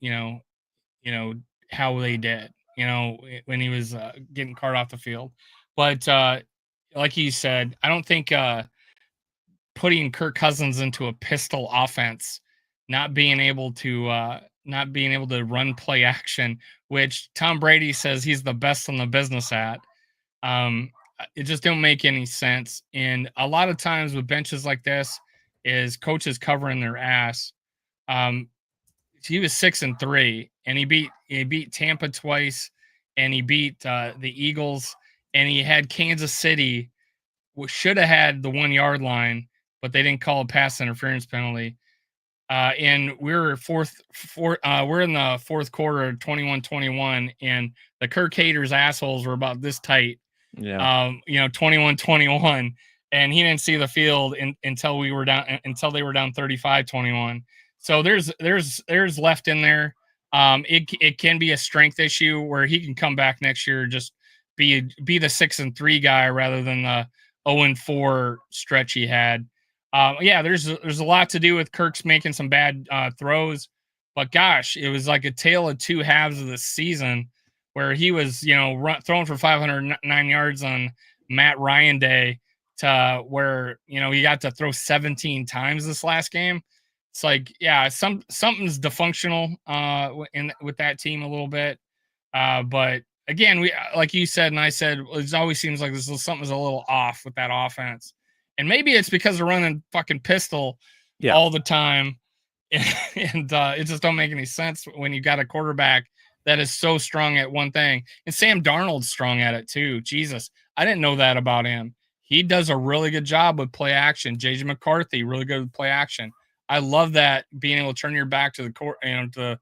D: how they did, when he was getting carted off the field. But like you said, I don't think putting Kirk Cousins into a pistol offense, not being able to run play action, which Tom Brady says he's the best in the business at. It just don't make any sense. And a lot of times with benches like this is coaches covering their ass. He was 6-3, and he beat Tampa twice, and he beat the Eagles, and he had Kansas City, which should have had the 1 yard line, but they didn't call a pass interference penalty. And we're in the fourth quarter, 21-21, and the Kirk haters assholes were about this tight.
E: Yeah.
D: 21-21, and he didn't see the field until they were down 35-21. So there's left in there. It can be a strength issue where he can come back next year, just be the 6-3 guy rather than the 0-4 stretch he had. There's a lot to do with Kirk's making some bad throws, but gosh, it was like a tale of two halves of the season where he was, throwing for 509 yards on Matt Ryan Day to where, he got to throw 17 times this last game. It's like, yeah, something's dysfunctional with that team a little bit. But again, we, like you said, and I said, it always seems like something's a little off with that offense. And maybe it's because they're running fucking pistol all the time. And it just don't make any sense when you got a quarterback that is so strong at one thing. And Sam Darnold's strong at it too. Jesus, I didn't know that about him. He does a really good job with play action. JJ McCarthy, really good with play action. I love that, being able to turn your back to the court, to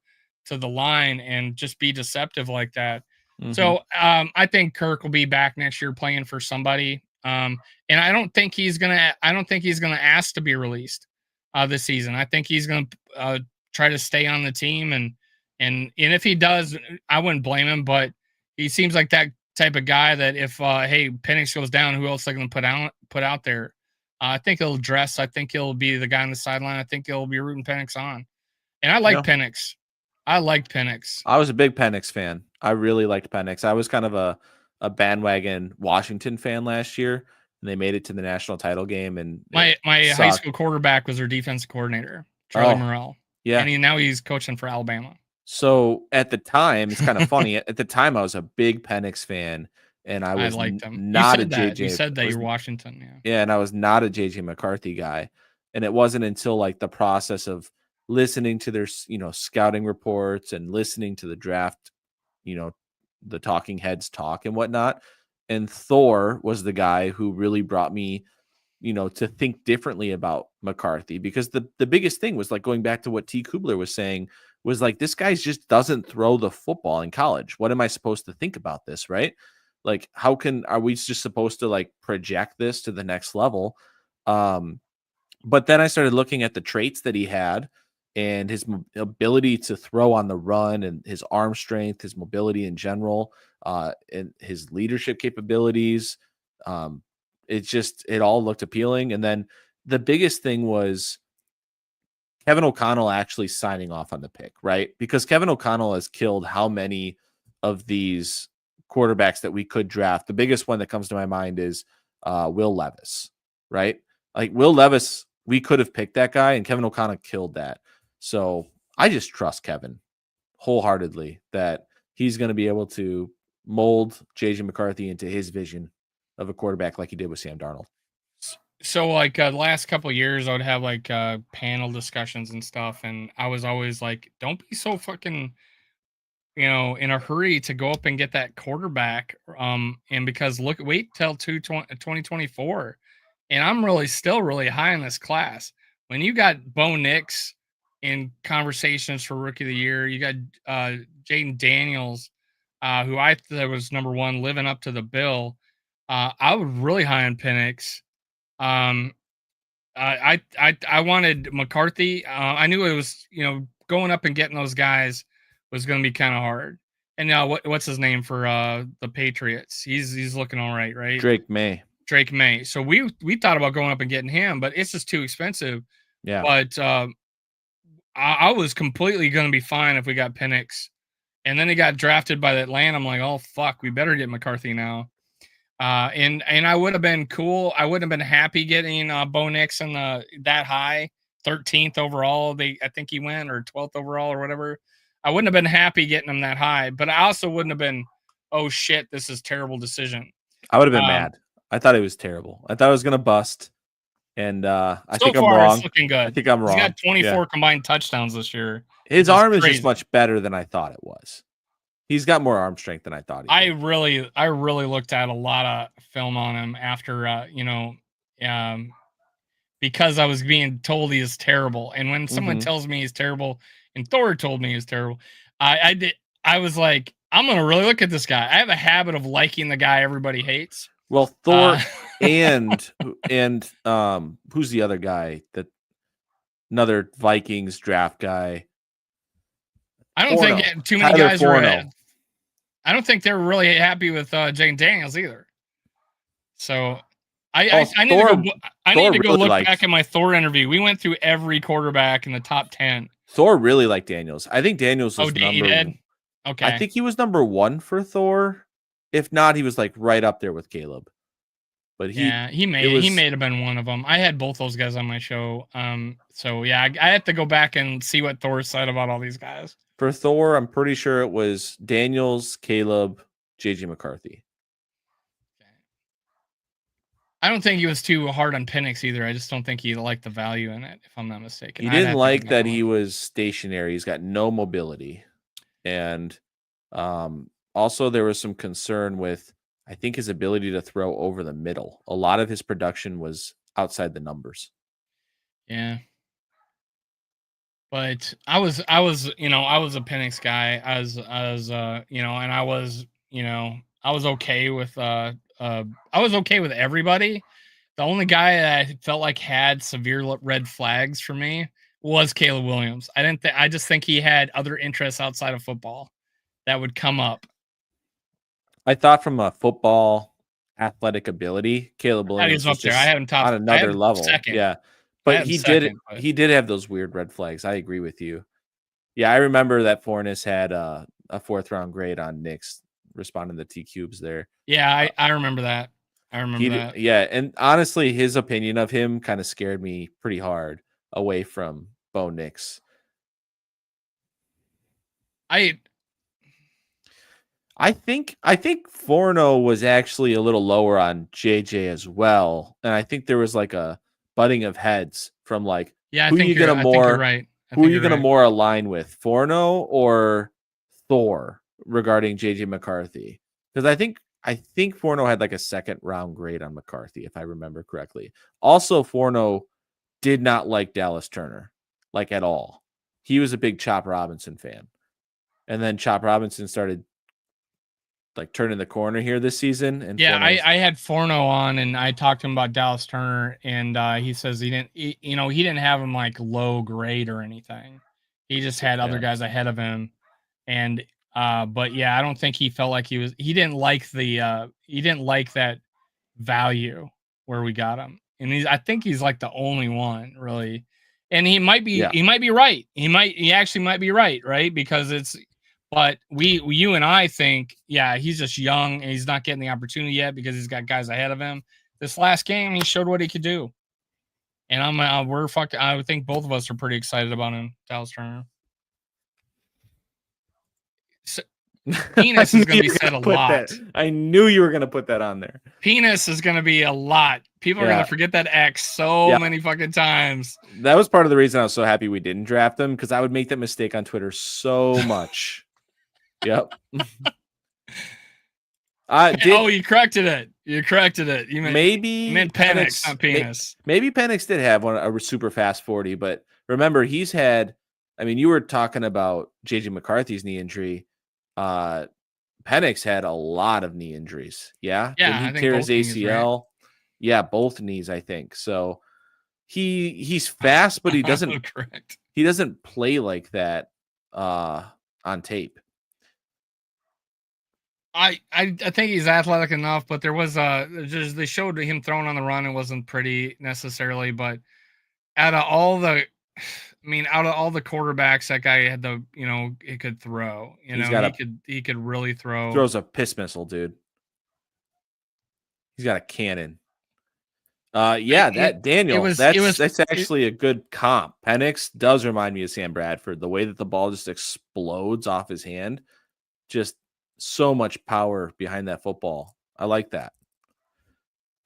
D: the line and just be deceptive like that. Mm-hmm. So I think Kirk will be back next year playing for somebody. And I don't think he's gonna ask to be released this season. I think he's gonna try to stay on the team, and if he does, I wouldn't blame him. But he seems like that type of guy that if hey, Penix goes down, who else are they going to put out there? I think he'll dress. I think he'll be the guy on the sideline. I think he'll be rooting Penix on. And I like Penix. I liked Penix.
E: I was a big Penix fan. I really liked Penix. I was kind of a bandwagon Washington fan last year, and they made it to the national title game. And
D: my high school quarterback was their defensive coordinator, Charlie Morrell.
E: Yeah,
D: and now he's coaching for Alabama.
E: So at the time, it's kind of funny. At the time, I was a big Penix fan, and I was
D: liked him.
E: Not
D: you
E: a
D: JJ.
E: JJ.
D: You said that you're Washington, yeah.
E: Yeah, and I was not a JJ McCarthy guy. And it wasn't until like the process of listening to their, scouting reports and listening to the draft, the talking heads talk and whatnot. And Thor was the guy who really brought me, to think differently about McCarthy, because the biggest thing was like going back to what T. Kubler was saying was like, this guy just doesn't throw the football in college. What am I supposed to think about this? Right. Like, are we just supposed to like project this to the next level? But then I started looking at the traits that he had and his ability to throw on the run and his arm strength, his mobility in general, and his leadership capabilities. It all looked appealing. And then the biggest thing was Kevin O'Connell actually signing off on the pick, right? Because Kevin O'Connell has killed how many of these quarterbacks that we could draft. The biggest one that comes to my mind is Will Levis, right? Like Will Levis, we could have picked that guy, and Kevin O'Connell killed that. So I just trust Kevin wholeheartedly that he's going to be able to mold JJ McCarthy into his vision of a quarterback like he did with Sam Darnold.
D: So like the last couple of years, I would have like panel discussions and stuff, and I was always like, don't be so fucking, in a hurry to go up and get that quarterback. And because wait till 2024. And I'm still really high in this class. When you got Bo Nix in conversations for Rookie of the Year, you got Jaden Daniels, who I thought was number one, living up to the bill. I was really high on Penix. I wanted McCarthy. I knew it was, going up and getting those guys was going to be kind of hard. And now what's his name for the Patriots? He's looking all right, right?
E: Drake May.
D: So we thought about going up and getting him, but it's just too expensive.
E: Yeah.
D: But I was completely going to be fine if we got Penix. And then he got drafted by Atlanta. I'm like, oh fuck, we better get McCarthy now. And I would have been cool. I wouldn't have been happy getting Bo Nix in that high, 13th overall. I think he went, or 12th overall or whatever. I wouldn't have been happy getting him that high, but I also wouldn't have been, oh shit, this is a terrible decision.
E: I would have been mad. I thought it was terrible. I thought it was going to bust. And I think I'm wrong.
D: It's looking good.
E: I think I'm wrong.
D: He's got 24 combined touchdowns this year.
E: His arm is just much better than I thought it was. He's got more arm strength than I thought.
D: I really looked at a lot of film on him after, because I was being told he is terrible. And when someone tells me he's terrible, and Thor told me he's terrible, I was like, I'm going to really look at this guy. I have a habit of liking the guy everybody hates.
E: Well, Thor and who's the other guy? Another Vikings draft guy.
D: I don't think too many guys were. I don't think they were really happy with Jane Daniels either. So I need to go look back at my Thor interview. We went through every quarterback in the top 10.
E: Thor really liked Daniels. I think Daniels was number.
D: Okay.
E: I think he was number 1 for Thor. If not, he was like right up there with Caleb. But
D: he may have been one of them. I had both those guys on my show. So yeah, I have to go back and see what Thor said about all these guys.
E: For Thor, I'm pretty sure it was Daniels, Caleb, JJ McCarthy.
D: Okay. I don't think he was too hard on Penix either. I just don't think he liked the value in it, if I'm not mistaken.
E: He didn't like that he was stationary. He's got no mobility. And also there was some concern with, I think, his ability to throw over the middle. A lot of his production was outside the numbers.
D: Yeah. But I was a Penix guy. I was okay with everybody. The only guy that I felt like had severe red flags for me was Caleb Williams. I just think he had other interests outside of football that would come up.
E: I thought from a football athletic ability, Caleb
D: That
E: Williams
D: is
E: was
D: up there. I
E: just
D: had him top.
E: on
D: I had
E: another
D: him
E: level.
D: second.
E: Yeah.
D: I
E: But
D: had him second. But
E: he did have those weird red flags. I agree with you. Yeah, I remember that Fornes had a 4th round grade on Knicks responding to T Cubes there.
D: yeah, I remember that. I remember that.
E: Yeah, and honestly, his opinion of him kind of scared me pretty hard away from Bo Nix.
D: I
E: think Forno was actually a little lower on JJ as well, and I think there was like a butting of heads from like
D: yeah, I
E: who
D: think
E: you
D: you're.
E: gonna
D: I think you're
E: more
D: right.
E: who are you gonna more align with, Forno or Thor regarding JJ McCarthy? Because I think Forno had like a 2nd round grade on McCarthy, if I remember correctly. Also, Forno did not like Dallas Turner like at all. He was a big Chop Robinson fan, and then Chop Robinson started like turning the corner here this season. And
D: Yeah,
E: Forno's,
D: I had Forno on, and I talked to him about Dallas Turner, and he says he didn't have him like low grade or anything. He just had other guys ahead of him, and but yeah, I don't think he felt like he didn't like that value where we got him, and I think he's like the only one really, and he might be right. He actually might be right, because it's. But you and I think, yeah, he's just young and he's not getting the opportunity yet because he's got guys ahead of him. This last game, he showed what he could do, and I would think both of us are pretty excited about him, Dallas Turner. So, penis is going to be said a lot.
E: I knew you were going to put that on there.
D: Penis is going to be a lot. People are going to forget that X so many fucking times.
E: That was part of the reason I was so happy we didn't draft him, because I would make that mistake on Twitter so much. Yep.
D: You corrected it. You corrected it. You meant Penix, not penis.
E: Maybe Penix did have a super fast 40, but remember he's had. I mean, you were talking about JJ McCarthy's knee injury. Penix had a lot of knee injuries. Yeah.
D: Yeah.
E: Did he tear his ACL? Right? Yeah, both knees, I think. So he's fast, but he doesn't.
D: Correct.
E: He doesn't play like that on tape.
D: I think he's athletic enough, but there was they showed him throwing on the run. It wasn't pretty necessarily, but out of all the quarterbacks, that guy had he could throw. He could really throw.
E: Throws a piss missile, dude. He's got a cannon. Daniel. That's actually a good comp. Penix does remind me of Sam Bradford. The way that the ball just explodes off his hand, just so much power behind that football. I like that.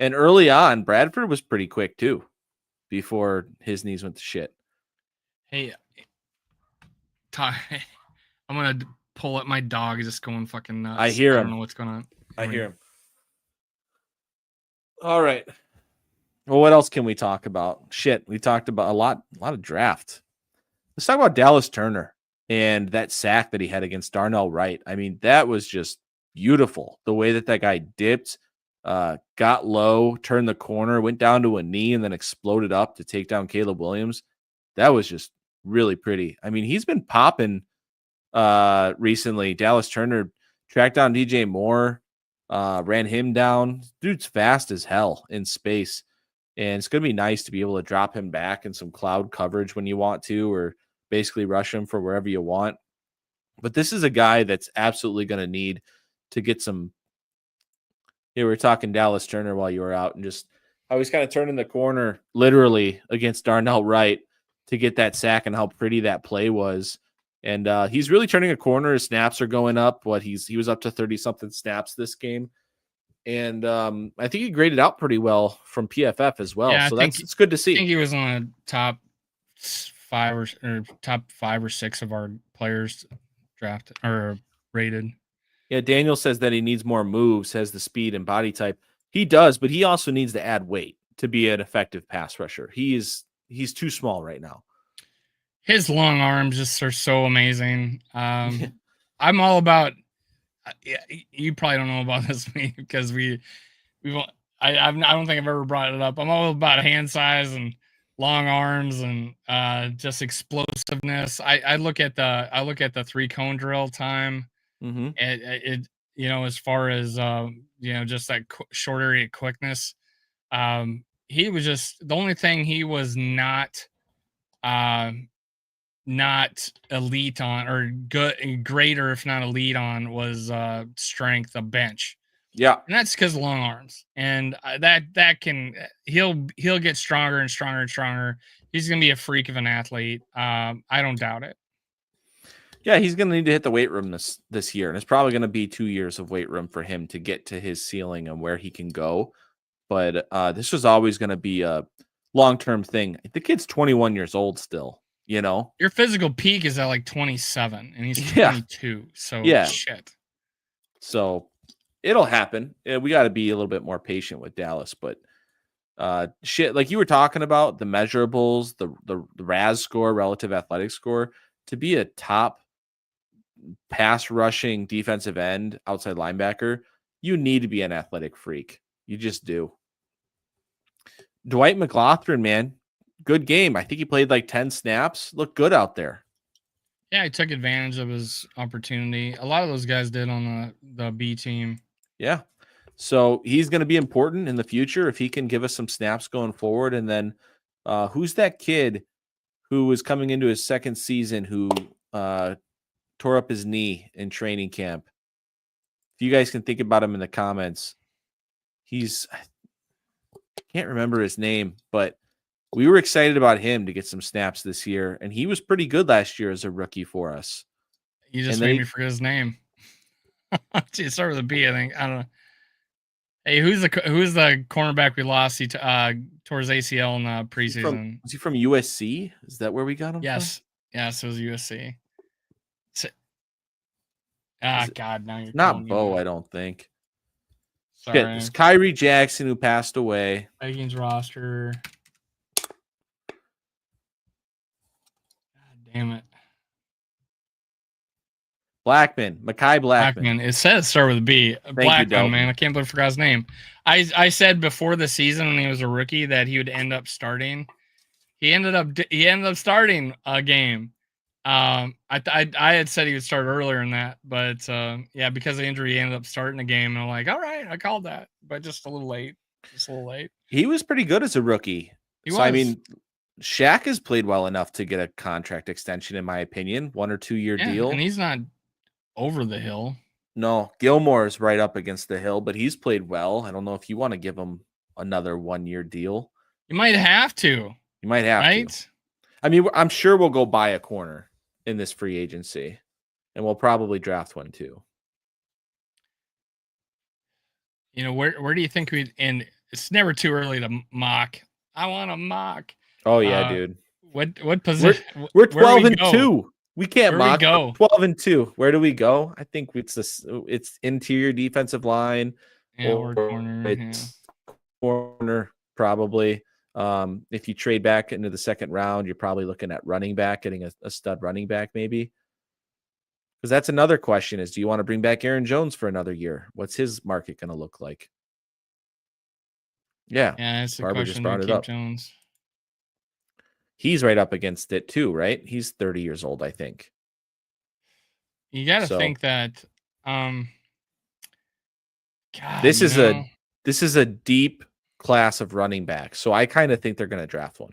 E: And early on, Bradford was pretty quick too, before his knees went to shit.
D: Hey, I'm gonna pull up. My dog is just going fucking nuts.
E: I hear him.
D: I don't know what's going on.
E: I hear him. All right. Well, what else can we talk about? Shit, we talked about a lot of draft. Let's talk about Dallas Turner and that sack that he had against Darnell Wright. I mean, that was just beautiful. The way that guy dipped, got low, turned the corner, went down to a knee, and then exploded up to take down Caleb Williams. That was just really pretty. I mean, he's been popping recently. Dallas Turner tracked down DJ Moore, ran him down. Dude's fast as hell in space. And it's going to be nice to be able to drop him back in some cloud coverage when you want to, or basically rush him for wherever you want. But this is a guy that's absolutely going to need to get some. We were talking Dallas Turner while you were out, and just how he's kind of turning the corner literally against Darnell Wright to get that sack, and how pretty that play was. And he's really turning a corner. His snaps are going up. He was up to 30-something snaps this game. And I think he graded out pretty well from PFF as well. Yeah, so it's good to see.
D: I think he was on the top 5 or 6 of our players drafted or rated.
E: Yeah, Daniel says that he needs more moves, has the speed and body type. He does, but he also needs to add weight to be an effective pass rusher. He's too small right now.
D: His long arms just are so amazing. I'm all about. Yeah, you probably don't know about this because I don't think I've ever brought it up. I'm all about hand size and long arms and just explosiveness. I look at the 3-cone drill time.
E: Mm-hmm.
D: as far as just that short area quickness. He was just the only thing he was not elite on, or good, greater if not elite on, was strength of bench.
E: Yeah.
D: And that's because of long arms, and that can he'll get stronger and stronger and stronger. He's gonna be a freak of an athlete. I don't doubt it.
E: Yeah, he's going to need to hit the weight room this year, and it's probably going to be 2 years of weight room for him to get to his ceiling and where he can go. But this was always going to be a long-term thing. The kid's 21 years old still,
D: Your physical peak is at like 27, and he's
E: Yeah.
D: 22. So
E: Yeah.
D: shit.
E: So it'll happen. We got to be a little bit more patient with Dallas, but shit, like you were talking about, the measurables, the RAS score, relative athletic score, to be a top pass rushing defensive end, outside linebacker, you need to be an athletic freak. You just do. Dwight McLaughlin, man, good game. I think he played like 10 snaps. Looked good out there.
D: Yeah, he took advantage of his opportunity. A lot of those guys did on the B team.
E: Yeah. So he's going to be important in the future if he can give us some snaps going forward. And then who's that kid who was coming into his second season who tore up his knee in training camp? If you guys can think about him in the comments, I can't remember his name, but we were excited about him to get some snaps this year, and he was pretty good last year as a rookie for us.
D: You just made me forget his name. It started with a B, I think. I don't know. Hey, who's the cornerback we lost? He tore his ACL in the preseason.
E: Was he from USC? Is that where we got him?
D: Yes. Yes, it was USC. God, now you're
E: not Bo, I don't think.
D: Sorry.
E: Shit, it's Kyrie Jackson who passed away.
D: Vikings roster. God damn it.
E: Mekhi Blackman.
D: It says start with a B. Blackman, man. I can't believe I forgot his name. I said before the season when he was a rookie that he would end up starting. He ended up starting a game. I had said he would start earlier than that, but because of injury, he ended up starting the game, and I'm like, all right, I called that, but just a little late.
E: He was pretty good as a rookie. I mean, Shaq has played well enough to get a contract extension, in my opinion, 1 or 2 year deal,
D: and he's not over the hill.
E: No, Gilmore is right up against the hill, but he's played well. I don't know if you want to give him another 1 year deal.
D: You might have to.
E: You might have to. I mean, I'm sure we'll go buy a corner in this free agency, and we'll probably draft one too.
D: Where do you think and it's never too early to mock. I want to mock.
E: Oh yeah, dude.
D: What position?
E: We're 12-2. We can't mock. 12-2. Where do we go? I think it's interior defensive line,
D: or corner.
E: It's corner probably. If you trade back into the second round, you're probably looking at running back, getting a stud running back maybe. Because that's another question: is do you want to bring back Aaron Jones for another year? What's his market going to look like? Yeah,
D: it's a
E: Barbara
D: question.
E: just brought it up.
D: Jones.
E: He's right up against it too, right? He's 30 years old, I think.
D: You got to think that. God,
E: this is a deep class of running backs, so I kind of think they're going to draft one.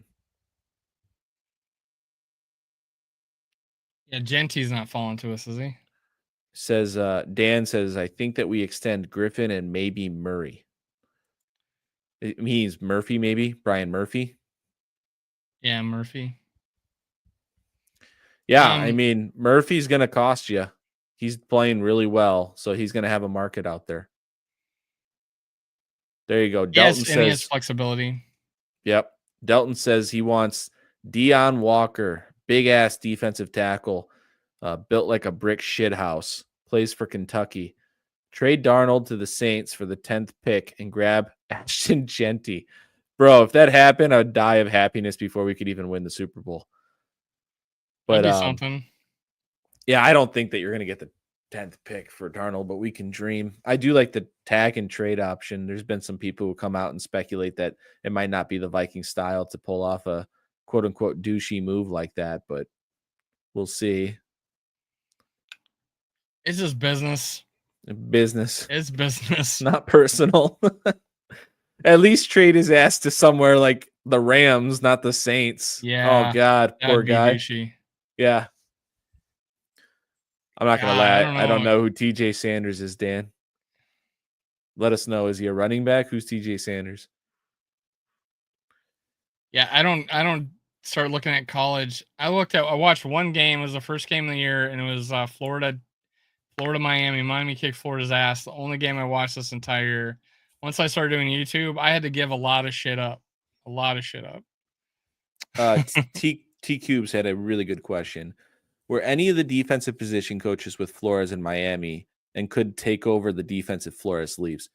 D: Yeah, Genty's not falling to us, is he?
E: Says Dan says, I think that we extend Griffin and maybe Murray. It means Murphy, maybe Brian Murphy.
D: Yeah, Murphy.
E: Yeah, I mean, Murphy's going to cost you. He's playing really well, so he's going to have a market out there. There you go. Delton says,
D: and he has flexibility.
E: Yep. Delton says he wants Deion Walker, big-ass defensive tackle, built like a brick shit house, plays for Kentucky. Trade Darnold to the Saints for the 10th pick and grab Ashton Genty. Bro, if that happened, I would die of happiness before we could even win the Super Bowl. But
D: something.
E: Yeah, I don't think that you're going to get the 10th pick for Darnold, but we can dream. I do like the tag and trade option. There's been some people who come out and speculate that it might not be the Viking style to pull off a quote-unquote douchey move like that, but we'll see.
D: It's just business.
E: Business,
D: It's business.
E: not personal. At least trade his ass to somewhere like the Rams, not the Saints.
D: Yeah,
E: Oh God, poor
D: that'd be
E: guy.
D: douchey.
E: Yeah. I'm not gonna
D: I
E: lie.
D: don't
E: I don't
D: know.
E: know who TJ Sanders is, Dan. Let us know. Is he a running back? Who's TJ Sanders?
D: Yeah, I don't start looking at college. I watched one game. It was the first game of the year, and it was Florida Miami. Miami kicked Florida's ass. The only game I watched this entire year. Once I started doing YouTube, I had to give a lot of shit up. A lot of shit up.
E: T Cubes had a really good question. Were any of the defensive position coaches with Flores in Miami and could take over the defense if Flores leaves?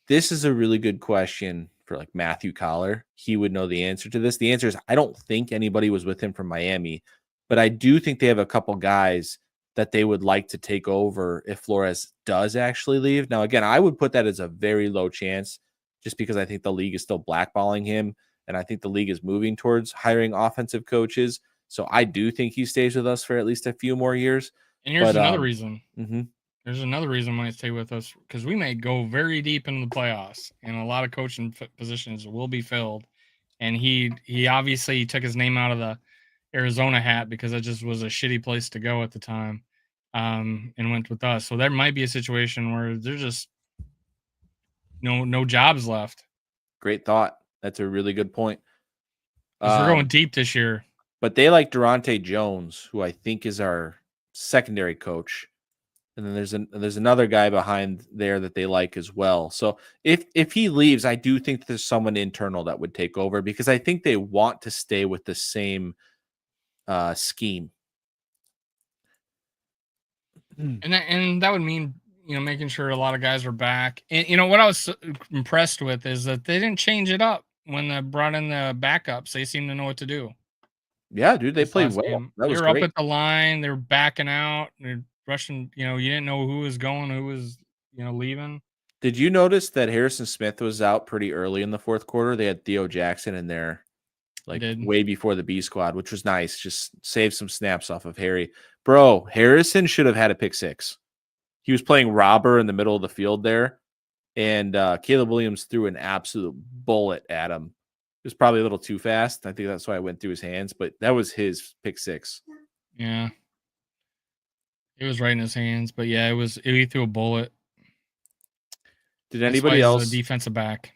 E: This is a really good question for like Matthew Collar. He would know the answer to this. The answer is I don't think anybody was with him from Miami, but I do think they have a couple guys that they would like to take over if Flores does actually leave. Now, again, I would put that as a very low chance just because I think the league is still blackballing him. And I think the league is moving towards hiring offensive coaches. So I do think he stays with us for at least a few more years.
D: And here's
E: But
D: another reason.
E: mhm.
D: There's another reason why he stay with us, because we may go very deep into the playoffs, and a lot of coaching positions will be filled. And he obviously took his name out of the Arizona hat because it just was a shitty place to go at the time, and went with us. So there might be a situation where there's just no jobs left.
E: Great thought. That's a really good point.
D: Because we're going deep this year.
E: But they like Durante Jones, who I think is our secondary coach. And then there's another guy behind there that they like as well. So if he leaves, I do think there's someone internal that would take over because I think they want to stay with the same scheme.
D: And that would mean, making sure a lot of guys are back. And what I was impressed with is that they didn't change it up when they brought in the backups. They seem to know what to do.
E: Yeah, dude, they
D: This
E: played
D: last
E: well.
D: game.
E: That
D: They
E: was
D: were up
E: great.
D: at the line. They were backing out. They're rushing. You didn't know who was going, who was, leaving.
E: Did you notice that Harrison Smith was out pretty early in the fourth quarter? They had Theo Jackson in there like way before the B squad, which was nice. Just save some snaps off of Harry. Bro, Harrison should have had a pick six. He was playing robber in the middle of the field there, and Caleb Williams threw an absolute bullet at him. It was probably a little too fast. I think that's why it went through his hands, but that was his pick six.
D: Yeah. It was right in his hands, but yeah, he threw a bullet.
E: Did anybody else
D: a defensive back?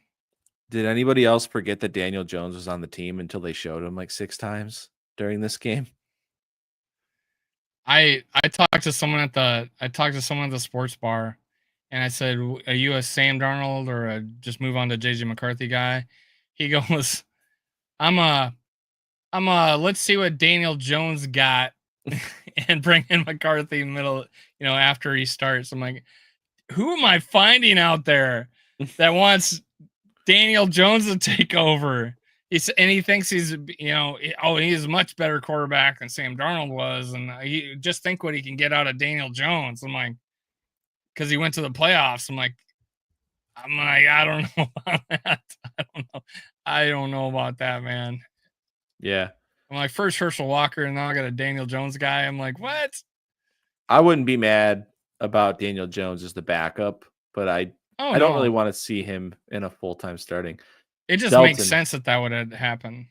E: Did anybody else forget that Daniel Jones was on the team until they showed him like 6 times during this game?
D: I talked to someone at the sports bar, and I said, "Are you a Sam Darnold or a just move on to JJ McCarthy guy?" He goes, "I'm a let's see what Daniel Jones got and bring in McCarthy middle, after he starts." I'm like, who am I finding out there that wants Daniel Jones to take over? He thinks he's, he's a much better quarterback than Sam Darnold was. And he just think what he can get out of Daniel Jones. I'm like, because he went to the playoffs. I'm like, I don't know about that. I don't know about that, man.
E: Yeah.
D: I'm like, first Herschel Walker, and now I got a Daniel Jones guy. I'm like, what?
E: I wouldn't be mad about Daniel Jones as the backup, but I don't really want to see him in a full-time starting.
D: It just makes sense that would happen.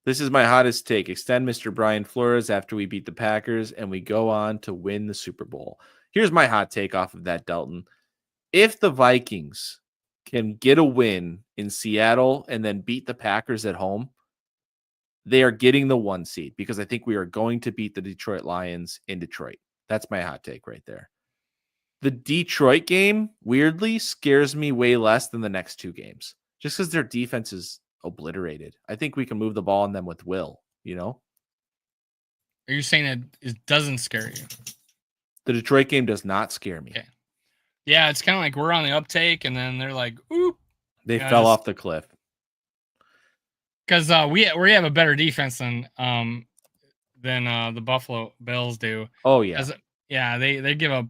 E: This is my hottest take. Extend Mr. Brian Flores after we beat the Packers and we go on to win the Super Bowl. Here's my hot take off of that, Dalton. If the Vikings can get a win in Seattle and then beat the Packers at home, they are getting the 1 seed because I think we are going to beat the Detroit Lions in Detroit. That's my hot take right there. The Detroit game, weirdly, scares me way less than the next 2 games. Just because their defense is obliterated. I think we can move the ball on them with will,
D: Are you saying that it doesn't scare you?
E: The Detroit game does not scare me.
D: Okay. Yeah, it's kind of like we're on the uptake, and then they're like, oop.
E: They fell off the cliff.
D: Because we have a better defense than the Buffalo Bills do.
E: Oh, yeah.
D: Yeah, they give up.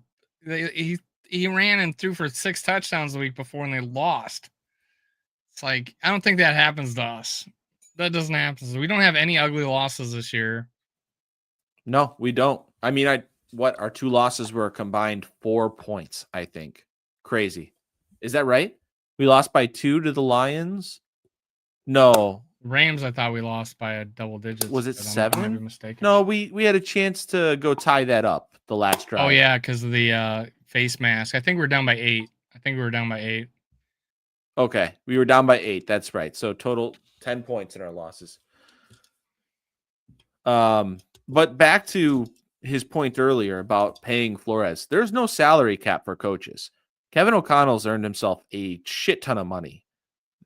D: He ran and threw for 6 touchdowns the week before, and they lost. It's like, I don't think that happens to us. That doesn't happen. We don't have any ugly losses this year.
E: No, we don't. I mean, our 2 losses were combined 4 points, I think. crazy. Is that right? We lost by 2 to the Lions. No,
D: Rams, I thought we lost by a double digits.
E: was it
D: but I might be
E: 7?
D: mistaken.
E: No, we had a chance to go tie that up the last drive.
D: Oh yeah, because of the face mask. I think we're down by 8.
E: Okay, we were down by 8. That's right. So total 10 points in our losses. But back to his point earlier about paying Flores. There's no salary cap for coaches. Kevin O'Connell's earned himself a shit ton of money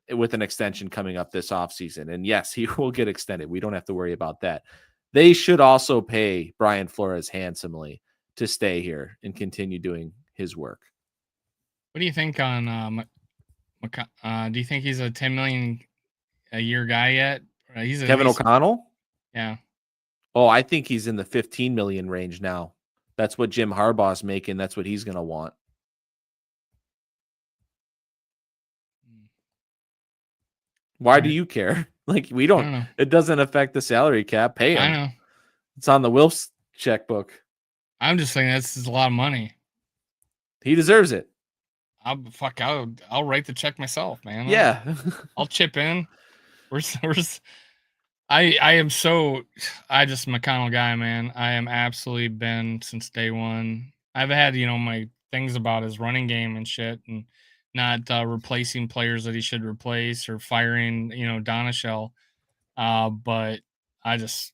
E: with an extension coming up this offseason. And yes, he will get extended. We don't have to worry about that. They should also pay Brian Flores handsomely to stay here and continue doing his work.
D: What do you think on do you think he's a $10 million a year guy yet?
E: Kevin O'Connell?
D: Yeah.
E: Oh, I think he's in the 15 million range now. That's what Jim Harbaugh's making. That's what he's going to want. Why do you care? Like, we don't, it doesn't affect the salary cap. Pay him.
D: I know.
E: It's on the Wilf's checkbook.
D: I'm just saying that's a lot of money.
E: He deserves it.
D: I'll write the check myself, man.
E: Yeah.
D: I'll chip in. I just McConnell guy, man. I am absolutely been since day one. I've had, my things about his running game and shit, and not replacing players that he should replace or firing, Donashell. But I just,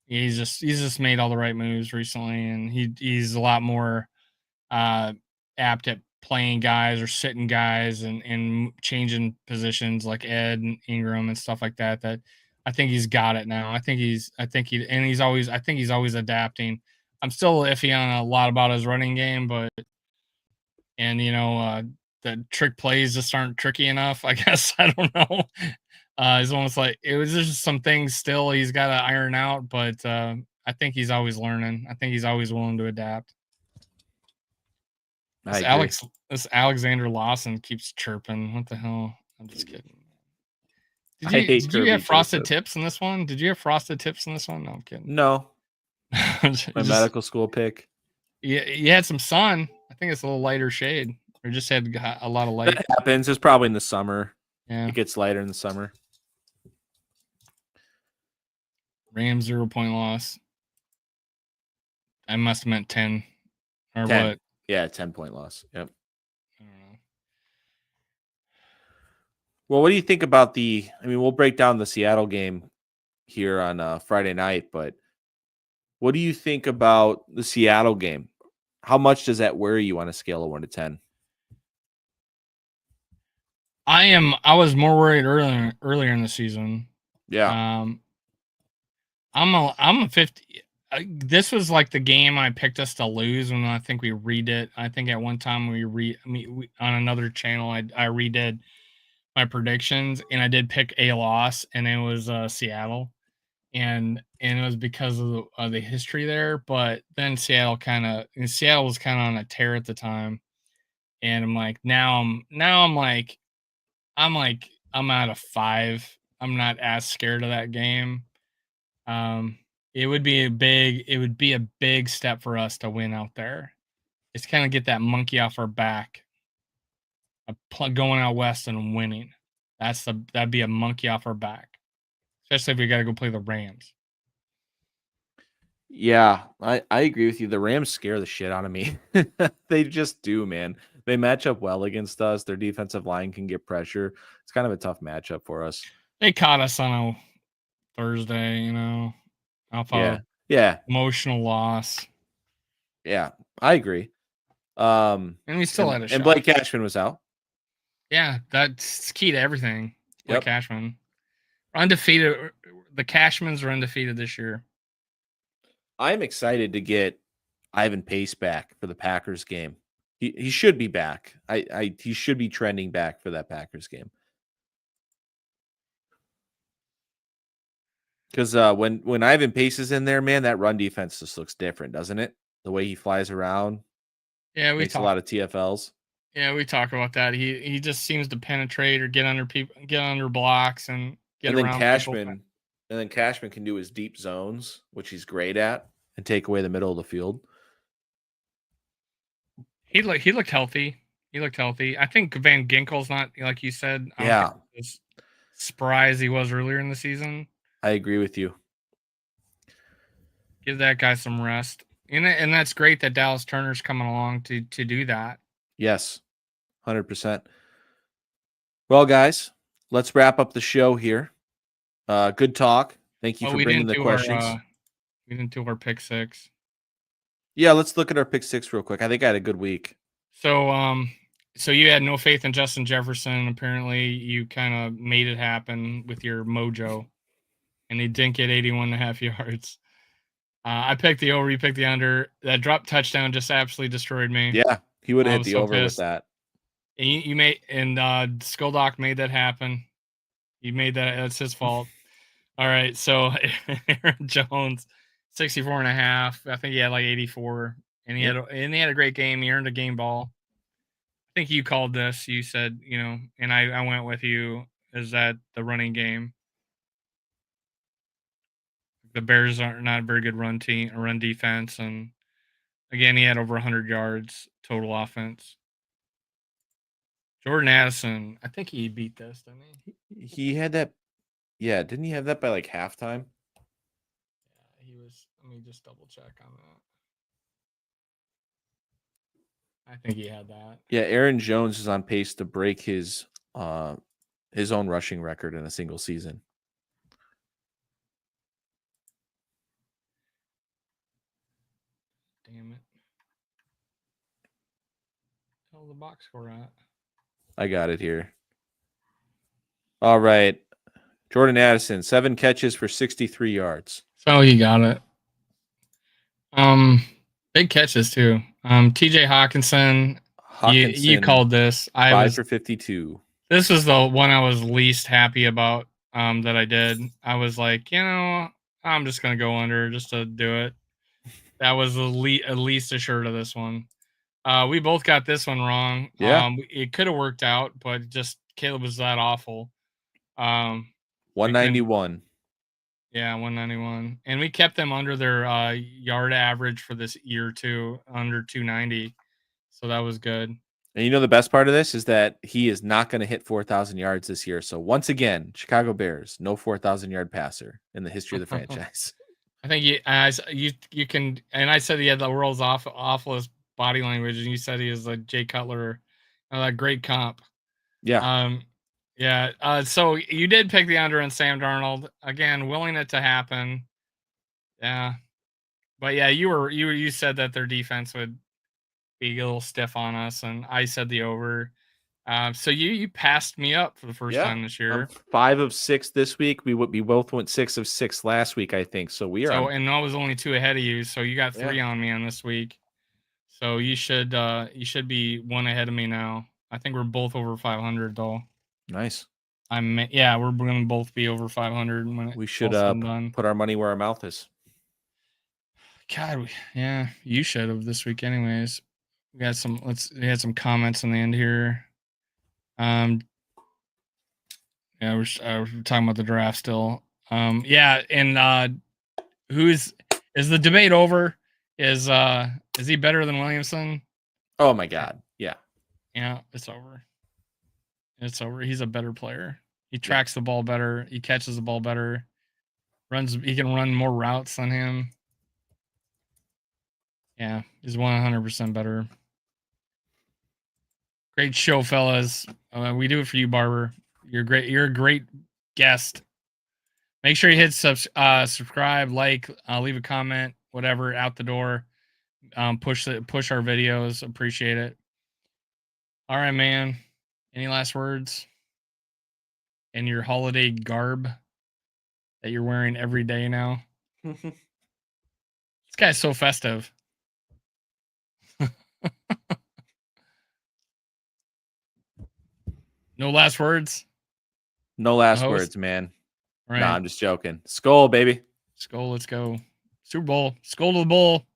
D: he's just made all the right moves recently, and he's a lot more apt at playing guys or sitting guys and changing positions like Ed and Ingram and stuff like that. That I think he's got it now. I think he's always adapting. I'm still iffy on a lot about his running game, but the trick plays just aren't tricky enough. I guess I don't know. It's almost like it was just some things still he's got to iron out, but I think he's always learning. I think he's always willing to adapt. This Alexander Lawson keeps chirping. What the hell? I'm just kidding. Did you have frosted tips in this one? No, I'm kidding.
E: No. My medical school pick.
D: Yeah, you had some sun. I think it's a little lighter shade. Or just had a lot of light.
E: That happens. It's probably in the summer.
D: Yeah.
E: It gets lighter in the summer.
D: Rams 0-point loss. I must have meant 10. Or
E: 10.
D: what?
E: Yeah, 10-point loss. Yep.
D: I don't know.
E: Well, what do you think about we'll break down the Seattle game here on Friday night, but what do you think about the Seattle game? How much does that worry you on a scale of 1 to 10?
D: I was more worried earlier in the season.
E: Yeah.
D: I'm a 50. This was like the game I picked us to lose when I think we redid. I think at one time we on another channel I redid my predictions, and I did pick a loss, and it was Seattle, and it was because of the history there. But then Seattle was kind of on a tear at the time, and I'm like I'm out of 5. I'm not as scared of that game. It would be a big step for us to win out there. It's kind of get that monkey off our back. Going out west and winning. That'd be a monkey off our back. Especially if we got to go play the Rams.
E: Yeah, I agree with you. The Rams scare the shit out of me. They just do, man. They match up well against us. Their defensive line can get pressure. It's kind of a tough matchup for us.
D: They caught us on a Thursday,
E: Yeah.
D: Emotional loss.
E: Yeah, I agree.
D: And we still had a shot.
E: And Blake Cashman was out.
D: Yeah, that's key to everything. Blake
E: Yep.
D: Cashman. Undefeated. The Cashmans are undefeated this year.
E: I'm excited to get Ivan Pace back for the Packers game. He should be back. He should be trending back for that Packers game. Because when Ivan Pace is in there, man, that run defense just looks different, doesn't it? The way he flies around.
D: Yeah,
E: makes a lot of TFLs.
D: Yeah, we talk about that. He just seems to penetrate or get under people, get under blocks, and get around people.
E: And then Cashman can do his deep zones, which he's great at, and take away the middle of the field.
D: He looked healthy. He looked healthy. I think Van Ginkel's not like you said. I don't
E: Yeah,
D: think he's as spry as he was earlier in the season.
E: I agree with you.
D: Give that guy some rest. And that's great that Dallas Turner's coming along to do that.
E: Yes, 100%. Well, guys, let's wrap up the show here. Good talk. Thank you for bringing the questions.
D: We didn't do our pick six.
E: Yeah, let's look at our pick six real quick. I think I had a good week.
D: So you had no faith in Justin Jefferson. Apparently, you kind of made it happen with your mojo, and he didn't get 81.5 yards. I picked the over. You picked the under. That drop touchdown just absolutely destroyed me.
E: Yeah, he would
D: I
E: have hit
D: was
E: the
D: so
E: over
D: pissed.
E: with that.
D: And you made Skuldock made that happen. He made that. That's his fault. All right, so Aaron Jones, 64.5. I think he had like 84, and he had a great game. He earned a game ball. I think you called this. You said, and I went with you. Is that the running game? The Bears are not a very good run defense, and again, he had over 100 yards total offense. Jordan Addison, I think he beat this, didn't he?
E: He had that. Yeah, didn't he have that by like halftime?
D: Yeah, he was. Let me just double check on that. I think he had that.
E: Yeah, Aaron Jones is on pace to break his own rushing record in a single season.
D: Damn it. Tell the box score at.
E: I got it here. All right. Jordan Addison, 7 catches for 63 yards.
D: So you got it. Big catches too. TJ Hawkinson. You called this.
E: 5 for 52.
D: This was the one I was least happy about that I did. I was like, I'm just gonna go under just to do it. That was the least assured of this one. We both got this one wrong.
E: Yeah.
D: It could have worked out, but just Caleb was that awful.
E: 191.
D: Yeah, 191. And we kept them under their yard average for this year too, under 290. So that was good.
E: And the best part of this is that he is not going to hit 4,000 yards this year. So once again, Chicago Bears, no 4,000-yard passer in the history of the franchise.
D: I think you can, and I said he had the world's awfulest body language, and you said he is like Jay Cutler, a great comp.
E: Yeah.
D: Yeah. So you did pick the under on Sam Darnold again, willing it to happen. Yeah, but yeah, you said that their defense would be a little stiff on us, and I said the over. So you passed me up for the first time this year.
E: I'm 5 of 6 this week. We both went 6 of 6 last week, I think. So we are.
D: And I was only 2 ahead of you, so you got 3 on me on this week. So you should be 1 ahead of me now. I think we're both over 500 though.
E: Nice.
D: We're going to both be over 500 when
E: we should put our money where our mouth is.
D: God, you should have this week anyways. We had some comments in the end here. We're talking about the draft still. And is the debate over? Is he better than Williamson?
E: Oh my God. Yeah.
D: Yeah, it's over. It's over. He's a better player. He tracks the ball better. He catches the ball better. He can run more routes than him. Yeah, he's 100% better. Great show, fellas. We do it for you, Barber. You're great. You're a great guest. Make sure you hit subscribe, like, leave a comment, whatever, out the door. Push our videos. Appreciate it. All right, man. Any last words? In your holiday garb that you're wearing every day now? This guy's so festive. No last words?
E: No last words, man.
D: Right.
E: Nah, I'm just joking. Skol, baby.
D: Skol, let's go. Super Bowl. Skol to the Bull.